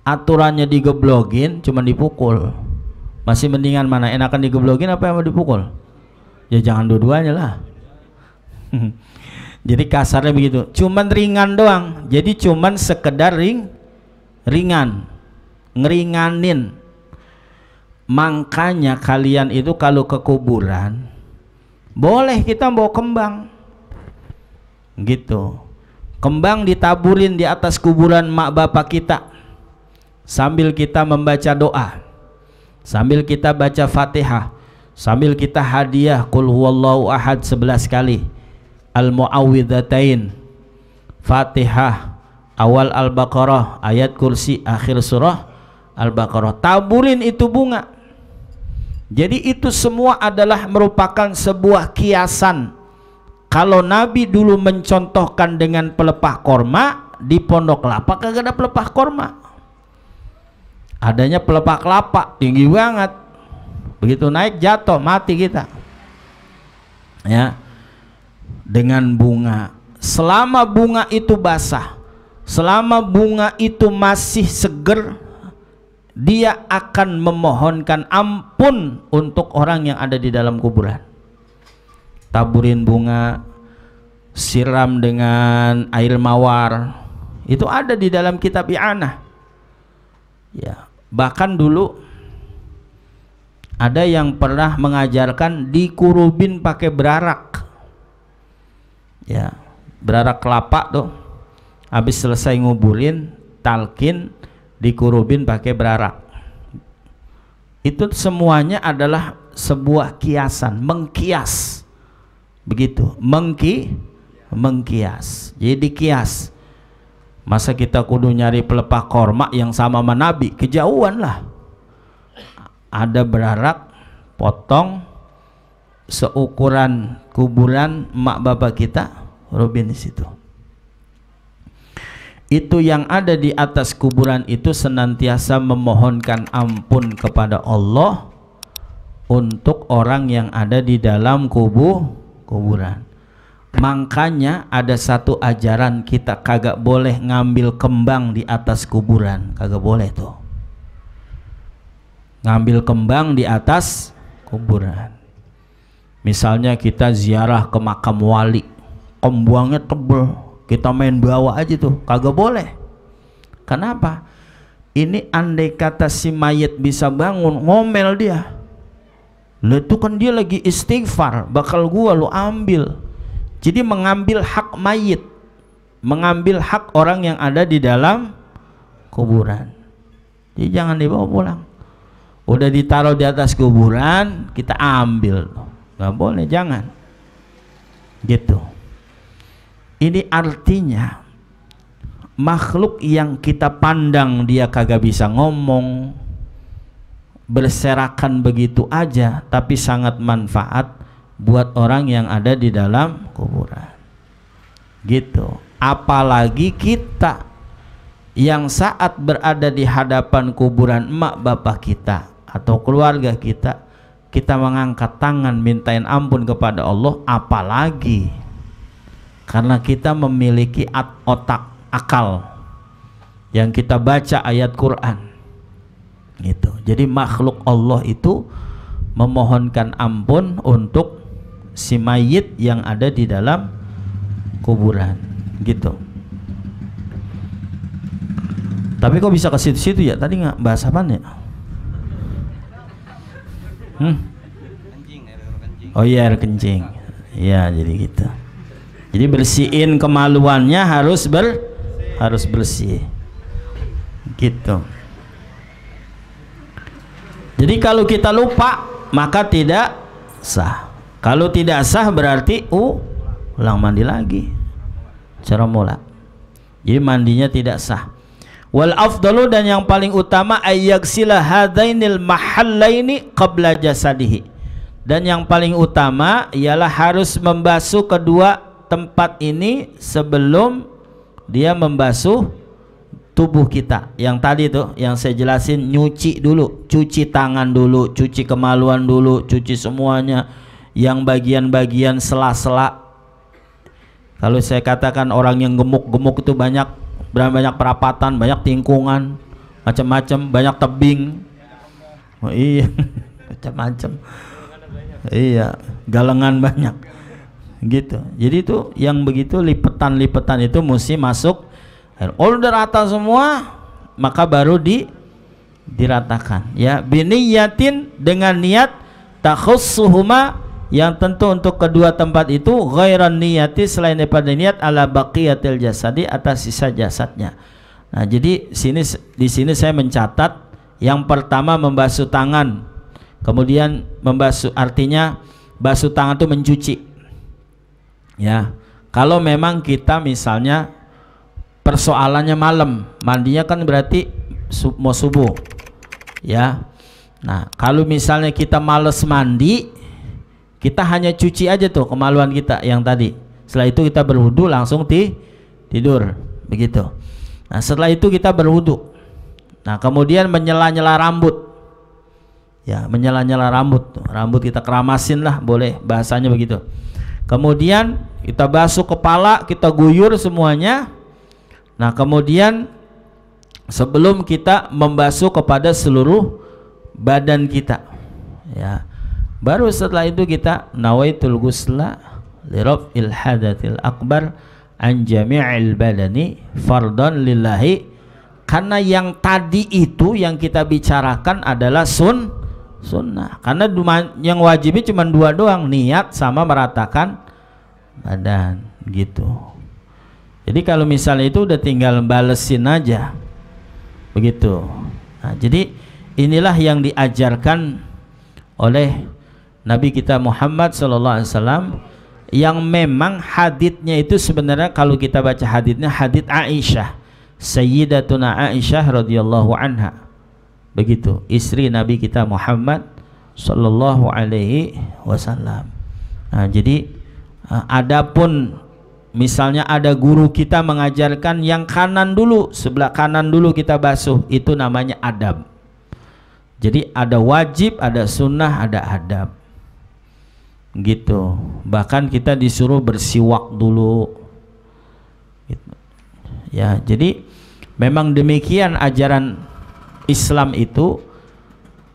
Aturannya digeblogin, cuman dipukul. Masih mendingan mana? Enakan digeblogin apa yang mau dipukul? Ya jangan dua-duanya lah. Jadi kasarnya begitu, cuman ringan doang. Jadi cuman sekedar ringan, ngeringanin. Makanya kalian itu kalau ke kuburan boleh kita bawa kembang gitu, kembang ditaburin di atas kuburan mak bapak kita sambil kita membaca doa, sambil kita baca Fatihah, sambil kita hadiah qul huwallahu ahad 11 kali, al-muawwidzatain, Fatihah awal Al-Baqarah, ayat kursi akhir surah Al-Baqarah, taburin itu bunga. Jadi itu semua adalah merupakan sebuah kiasan. Kalau Nabi dulu mencontohkan dengan pelepah korma, di Pondok Kelapa kagak ada pelepah korma, adanya pelepah kelapa tinggi banget, begitu naik jatuh mati kita ya. Dengan bunga, selama bunga itu basah, selama bunga itu masih seger, dia akan memohonkan ampun untuk orang yang ada di dalam kuburan. Taburin bunga, siram dengan air mawar, itu ada di dalam kitab I'anah ya. Bahkan dulu ada yang pernah mengajarkan dikurubin pakai berarak ya, berarak kelapa tuh, habis selesai nguburin talqin dikurubin pakai berarak. Itu semuanya adalah sebuah kiasan, mengkias begitu, mengkias. Jadi kias. Masa kita kudu nyari pelepah korma yang sama sama Nabi, kejauhan lah. Ada berarak potong seukuran kuburan emak bapak kita, Robin di situ. Itu yang ada di atas kuburan itu senantiasa memohonkan ampun kepada Allah untuk orang yang ada di dalam kuburan. Makanya ada satu ajaran kita kagak boleh ngambil kembang di atas kuburan, kagak boleh tuh ngambil kembang di atas kuburan. Misalnya kita ziarah ke makam wali, kembangnya tebel, kita main bawa aja tuh, kagak boleh. Kenapa? Ini andai kata si mayit bisa bangun, ngomel dia. Lah itu kan dia lagi istighfar, bakal gua lu ambil. Jadi mengambil hak mayit, mengambil hak orang yang ada di dalam kuburan. Jadi jangan dibawa pulang. Udah ditaruh di atas kuburan, kita ambil. Nggak boleh, jangan. Gitu. Ini artinya makhluk yang kita pandang dia kagak bisa ngomong, berserakan begitu aja, tapi sangat manfaat buat orang yang ada di dalam kuburan gitu. Apalagi kita yang saat berada di hadapan kuburan emak bapak kita atau keluarga kita, kita mengangkat tangan mintain ampun kepada Allah, apalagi karena kita memiliki otak akal yang kita baca ayat Quran gitu. Jadi makhluk Allah itu memohonkan ampun untuk si mayit yang ada di dalam kuburan gitu. Tapi kok bisa ke situ-situ ya? Tadi nggak bahas apaan ya? Oh iya, air kencing. Ya, jadi gitu. Jadi bersihin kemaluannya harus bersih. Gitu. Jadi kalau kita lupa maka tidak sah. Kalau tidak sah berarti ulang mandi lagi cara mula. Jadi mandinya tidak sah. Wal afdalu, dan yang paling utama, ayyagsila hadainil mahallaini qabla jasadihi. Dan yang paling utama ialah harus membasuh kedua tempat ini sebelum dia membasuh tubuh kita. Yang tadi tuh yang saya jelasin, nyuci dulu, cuci tangan dulu, cuci kemaluan dulu, cuci semuanya, yang bagian-bagian sela-sela. Kalau saya katakan orang yang gemuk-gemuk itu banyak perapatan, banyak tingkungan, macam-macam, banyak tebing. Oh iya, macam-macam. Iya, galengan banyak. Gitu. Jadi itu yang begitu lipetan-lipetan itu mesti masuk air. Udah rata semua, maka baru diratakan. Ya, biniyatin, dengan niat takhussuhuma, yang tentu untuk kedua tempat itu ghairan niyati, selain daripada niat, ala baqiyatil jasadi, atas sisa jasadnya. Nah, jadi di sini saya mencatat yang pertama membasuh tangan. Kemudian membasuh artinya basuh tangan itu mencuci. Ya. Kalau memang kita misalnya persoalannya malam, mandinya kan berarti mau subuh. Ya. Nah, kalau misalnya kita males mandi, kita hanya cuci aja tuh kemaluan kita yang tadi. Setelah itu kita berwudu langsung tidur, begitu. Nah, setelah itu kita berwudu. Nah, kemudian menyela-nyela rambut. Ya, menyela-nyela rambut. Rambut kita keramasin lah, boleh bahasanya begitu. Kemudian kita basuh kepala, kita guyur semuanya. Nah, kemudian sebelum kita membasuh kepada seluruh badan kita, ya. Baru setelah itu kita nawaitul ghusla li raf'il hadatsil akbar an jami'il badani fardhan lillahi. Karena yang tadi itu yang kita bicarakan adalah sunnah. Karena yang wajibnya cuma dua doang, niat sama meratakan badan, gitu. Jadi kalau misalnya itu udah tinggal balesin aja, begitu. Nah, jadi inilah yang diajarkan oleh Nabi kita Muhammad SAW, yang memang haditsnya itu sebenarnya kalau kita baca haditsnya, hadits Aisyah, Sayyidatuna Aisyah radhiyallahu anha, begitu, istri Nabi kita Muhammad sallallahu alaihi wasallam. Nah, jadi adapun misalnya ada guru kita mengajarkan yang kanan dulu, sebelah kanan dulu kita basuh, itu namanya adab. Jadi ada wajib, ada sunnah, ada adab, gitu. Bahkan kita disuruh bersiwak dulu, gitu. Ya, jadi memang demikian ajaran Islam itu.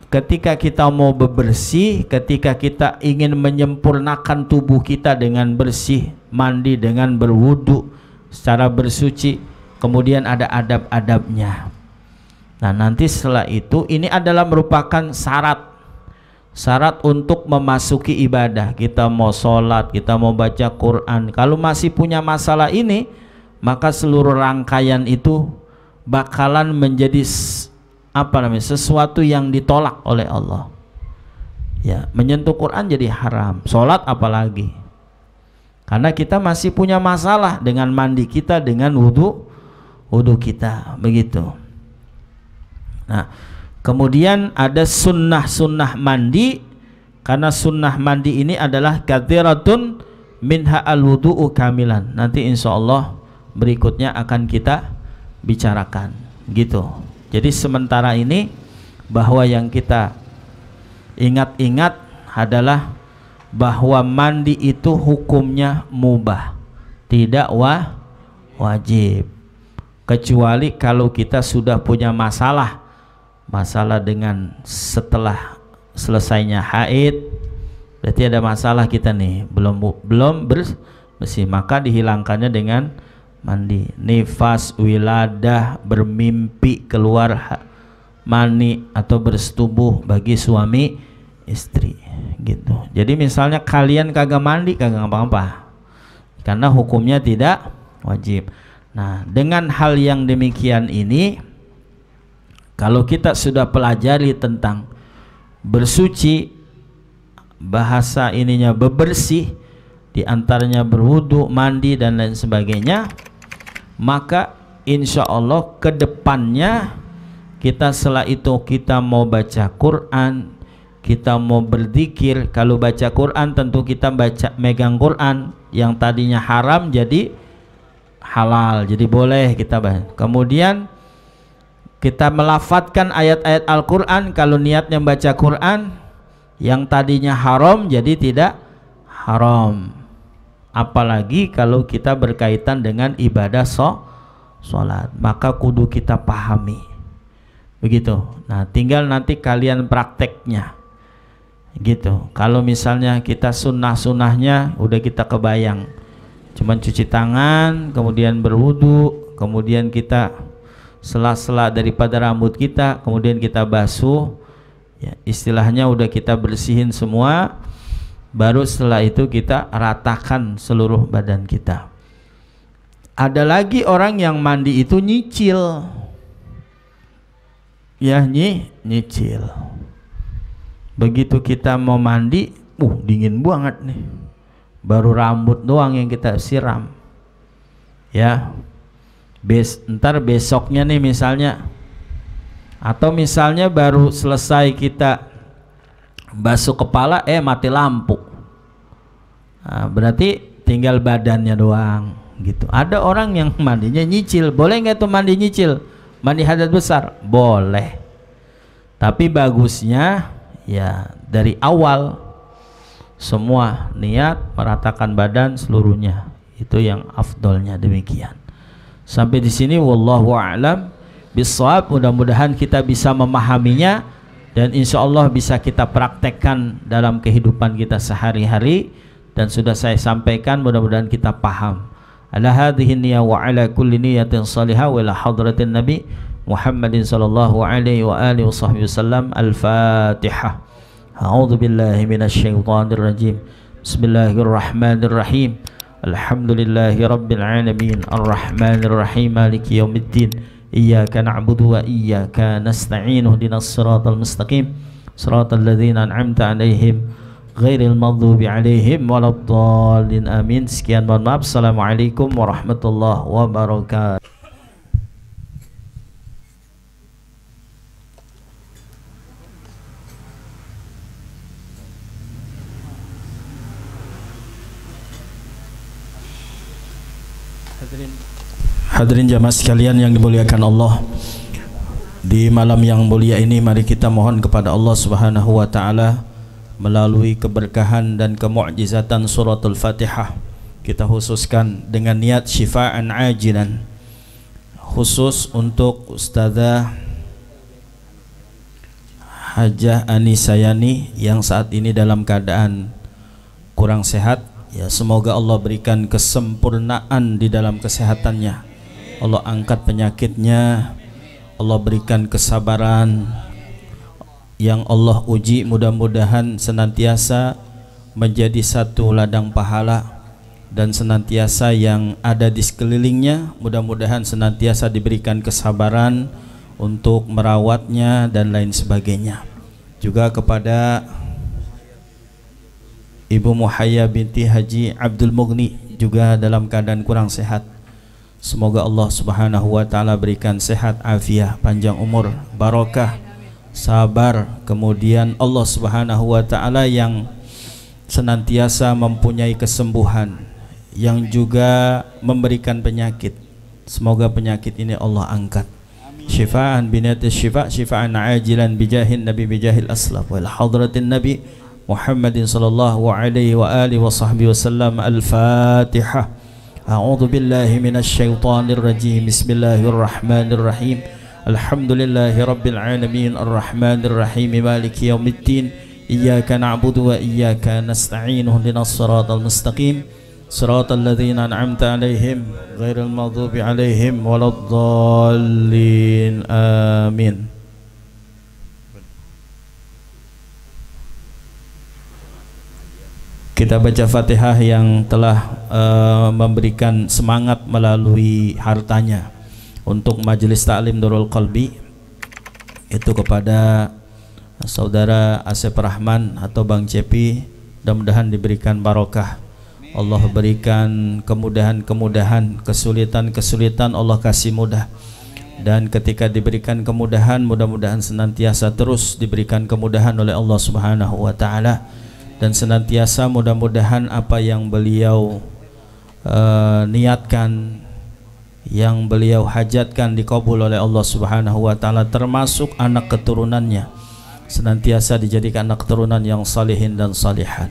Ketika kita mau bebersih, ketika kita ingin menyempurnakan tubuh kita dengan bersih, mandi dengan berwudu secara bersuci, kemudian ada adab-adabnya. Nah, nanti setelah itu ini adalah merupakan syarat untuk memasuki ibadah. Kita mau sholat, kita mau baca Quran, kalau masih punya masalah ini, maka seluruh rangkaian itu bakalan menjadi sesuatu yang ditolak oleh Allah. Ya, menyentuh Quran jadi haram, sholat apalagi, karena kita masih punya masalah dengan mandi kita, dengan wudu kita, begitu. Nah, kemudian ada sunnah mandi, karena sunnah mandi ini adalah katsiratun minha al-wudu'u kamilan. Nanti insya Allah berikutnya akan kita bicarakan, gitu. Jadi sementara ini bahwa yang kita ingat-ingat adalah bahwa mandi itu hukumnya mubah, tidak wajib, kecuali kalau kita sudah punya masalah dengan setelah selesainya haid, berarti ada masalah kita nih, belum bersih, maka dihilangkannya dengan mandi. Nifas, wiladah, bermimpi keluar mani atau bersetubuh bagi suami istri, gitu. Jadi misalnya kalian kagak mandi, kagak ngapa-ngapa, karena hukumnya tidak wajib. Nah, dengan hal yang demikian ini, kalau kita sudah pelajari tentang bersuci, bahasa ininya bebersih, diantaranya berwudu, mandi dan lain sebagainya, maka insya Allah ke depannya kita setelah itu kita mau baca Quran, kita mau berzikir. Kalau baca Quran tentu kita megang Quran yang tadinya haram jadi halal, jadi boleh kita baca. Kemudian kita melafadzkan ayat-ayat Al-Quran, kalau niatnya baca Quran yang tadinya haram jadi tidak haram. Apalagi kalau kita berkaitan dengan ibadah sholat, maka kudu kita pahami begitu. Nah tinggal nanti kalian prakteknya gitu. Kalau misalnya kita sunnah-sunnahnya udah kita kebayang, cuman cuci tangan, kemudian berwudu, kemudian kita sela-sela daripada rambut kita, kemudian kita basuh ya, istilahnya udah kita bersihin semua, baru setelah itu kita ratakan seluruh badan kita. Ada lagi orang yang mandi itu nyicil ya, nyicil. Begitu kita mau mandi, dingin banget nih, baru rambut doang yang kita siram ya. Ntar besoknya nih misalnya, atau misalnya baru selesai kita basuh kepala mati lampu, nah, berarti tinggal badannya doang gitu. Ada orang yang mandinya nyicil. Boleh nggak tuh mandi nyicil? Mandi hadas besar boleh, tapi bagusnya ya dari awal semua niat meratakan badan seluruhnya, itu yang afdolnya. Demikian. Sampai di sini wallahu a'lam bissawab. Mudah-mudahan kita bisa memahaminya dan insya Allah bisa kita praktekkan dalam kehidupan kita sehari-hari. Dan sudah saya sampaikan, mudah-mudahan kita paham. Ala hadhihi niyya wa ala kulli niyatin salihah wa ila hadratin nabi Muhammadin sallallahu alaihi wa alihi wasallam. Al-Fatihah. A'udzu billahi minasyaitonir rajim. Bismillahirrahmanirrahim. Alhamdulillahi rabbil alamin. Arrahmanir rahim. Maliki yaumiddin. Iyyaka na'budu wa iyyaka nasta'in. Ihdinas siratal mustaqim. Siratal ladzina an'amta 'alaihim ghairil maghdubi 'alaihim waladdallin. Amin. Sekian, mohon maaf. Assalamualaikum warahmatullahi wabarakatuh. Hadirin jamaah sekalian yang dimuliakan Allah, di malam yang mulia ini mari kita mohon kepada Allah Subhanahu wa taala melalui keberkahan dan kemu'jizatan suratul Fatihah, kita khususkan dengan niat syifaan ajilan khusus untuk Ustazah Hajah Anisayani yang saat ini dalam keadaan kurang sehat. Ya, semoga Allah berikan kesempurnaan di dalam kesehatannya, Allah angkat penyakitnya, Allah berikan kesabaran yang Allah uji, mudah-mudahan senantiasa menjadi satu ladang pahala dan senantiasa yang ada di sekelilingnya mudah-mudahan senantiasa diberikan kesabaran untuk merawatnya dan lain sebagainya. Juga kepada Ibu Muhayya binti Haji Abdul Mughni juga dalam keadaan kurang sehat. Semoga Allah Subhanahu wa taala berikan sehat, afiah, panjang umur, barokah, sabar. Kemudian Allah Subhanahu wa taala yang senantiasa mempunyai kesembuhan, yang juga memberikan penyakit, semoga penyakit ini Allah angkat. Syifaan binatis syifa, syifaan ajilan bijahin nabi bijahil aslaf wal hadratin nabi Muhammadin sallallahu alaihi wa alihi wa sahbihi wasallam. Al-Fatihah. A'udzu billahi minasy syaithanir rajim. Bismillahirrahmanirrahim. Alhamdulillahi rabbil alamin arrahmanir rahim maliki yaumiddin. Iyyaka na'budu wa iyyaka nasta'in. Ihdinas siratal mustaqim. Siratal ladzina an'amta 'alaihim ghairil maghdubi 'alaihim waladdallin. Amin. Kita baca Fatihah yang telah memberikan semangat melalui hartanya untuk Majelis Ta'lim Nurul Qalbi, itu kepada Saudara Asep Rahman atau Bang Cepi, mudah-mudahan diberikan barokah. Allah berikan kemudahan-kemudahan, kesulitan-kesulitan Allah kasih mudah. Dan ketika diberikan kemudahan, mudah-mudahan senantiasa terus diberikan kemudahan oleh Allah Subhanahu wa taala, dan senantiasa mudah-mudahan apa yang beliau niatkan, yang beliau hajatkan dikabul oleh Allah Subhanahu wa taala, termasuk anak keturunannya senantiasa dijadikan anak keturunan yang salihin dan salihat.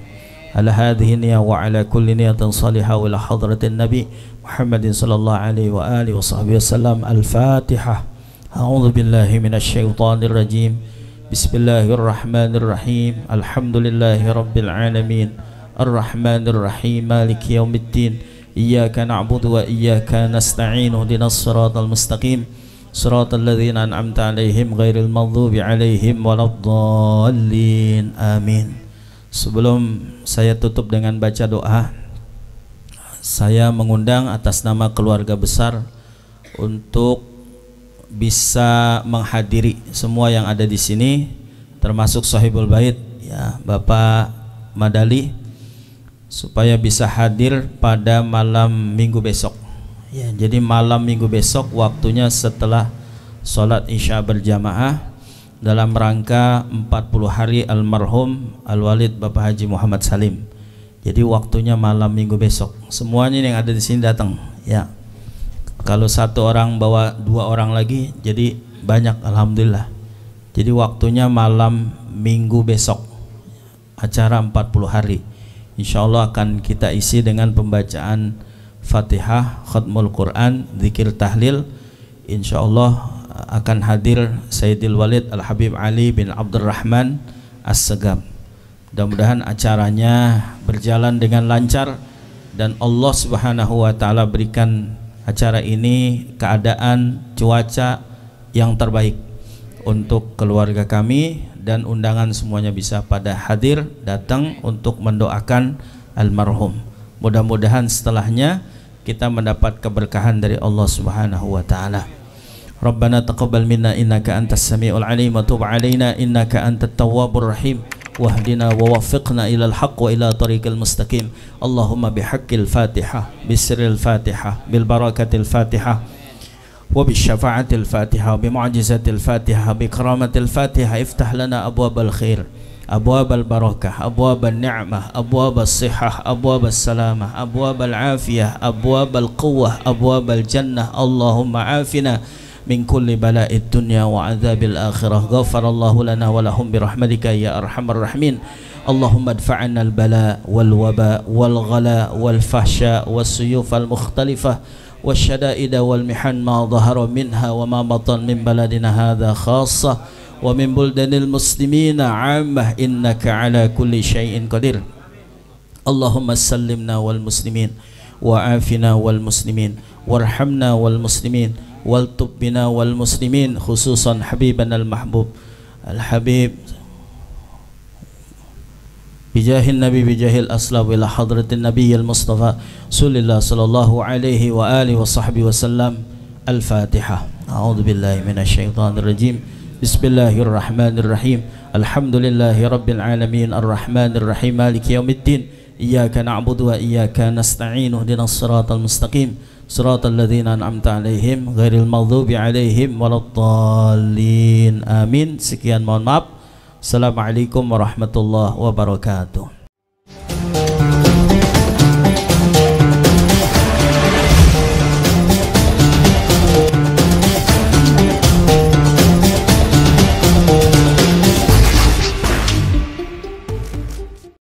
Ala hadhihi niyya wa ala kulli niyatin salihah wa ila hadratin nabi Muhammadin sallallahu alaihi wa alihi wa sahbihi wasallam. Al-Fatihah. A'udzu billahi minasy syaithanir rajim. Bismillahirrahmanirrahim. Alhamdulillahi rabbil alamin. Arrahmanir rahim. Maliki yaumiddin. Iyyaka na'budu wa iyyaka nasta'in. Ihdinas siratal mustaqim. Siratal ladzina an'amta 'alaihim ghairil maghdubi 'alaihim waladdallin. Amin. Sebelum saya tutup dengan baca doa, saya mengundang atas nama keluarga besar untuk bisa menghadiri semua yang ada di sini, termasuk Sahibul Bait ya, Bapak Madali, supaya bisa hadir pada malam Minggu besok. Ya, jadi malam Minggu besok waktunya setelah sholat Isya berjamaah dalam rangka 40 hari almarhum Al-Walid Bapak Haji Muhammad Salim. Jadi waktunya malam Minggu besok. Semuanya yang ada di sini datang ya. Kalau satu orang bawa 2 orang lagi jadi banyak, alhamdulillah. Jadi waktunya malam Minggu besok. Acara 40 hari. Insyaallah akan kita isi dengan pembacaan Fatihah, khatmul Quran, zikir tahlil. Insyaallah akan hadir Sayyidil Walid Al-Habib Ali bin Abdurrahman As-Segam. Mudah-mudahan acaranya berjalan dengan lancar dan Allah Subhanahu wa taala berikan acara ini keadaan cuaca yang terbaik untuk keluarga kami, dan undangan semuanya bisa pada hadir datang untuk mendoakan almarhum. Mudah-mudahan setelahnya kita mendapat keberkahan dari Allah Subhanahu wa taala. Rabbana taqabbal minna innaka antas samiul alim wa tub alaina innaka antat tawwabur rahim wahdina wa waffiqna ilal haqq wa ila tariqil mustaqim. Allahumma bihaqqil Fatihah, bisril Fatihah, bil barakatil Fatihah, wa bisyafa'atil Fatihah, bi mu'jizatil Fatihah, bi karamatil Fatihah. Iftah lana abwabal khair, abwabal barakah, abwabal ni'mah, abwabal sihah, abwabal salamah, abwabal afiyah, abwabal quwwah, abwabal jannah. Allahumma afina min kulli bala'id dunya wa adzabil akhirah. Ghafarallahu lana wa lahum birahmatika ya arhamar rahimin. Allahumma adfa'na al-bala wal waba wal ghala wal fahsya was suyuf al mukhtalifah wasyada'ida wal mihan ma dhahara minha wa ma batan min baladina hadha khassah wa min buldanil muslimina 'ammah innaka ala kulli syai'in qadir. Allahumma sallimna wal muslimin wa afina wal muslimin warhamna wal muslimin wal tub bina wal muslimin, khususan habibana al mahbub al habib bijahil nabi bijahil aslab ila hadratin nabiyil mustafa sallallahu alaihi wa alihi wa sahbihi wasallam. Al-Fatihah. A'udzu billahi minasy syaithanir rajim. Bismillahirrahmanirrahim. Alhamdulillahi rabbil alamin arrahmanir rahim maliki yaumiddin. Iyyaka na'budu wa iyyaka nasta'in. Ihdinas siratal mustaqim. Siratal ladzina an'amta 'alaihim ghairil maghdubi 'alaihim waladdallin. Amin. Sekian, mohon maaf. Assalamualaikum warahmatullahi wabarakatuh.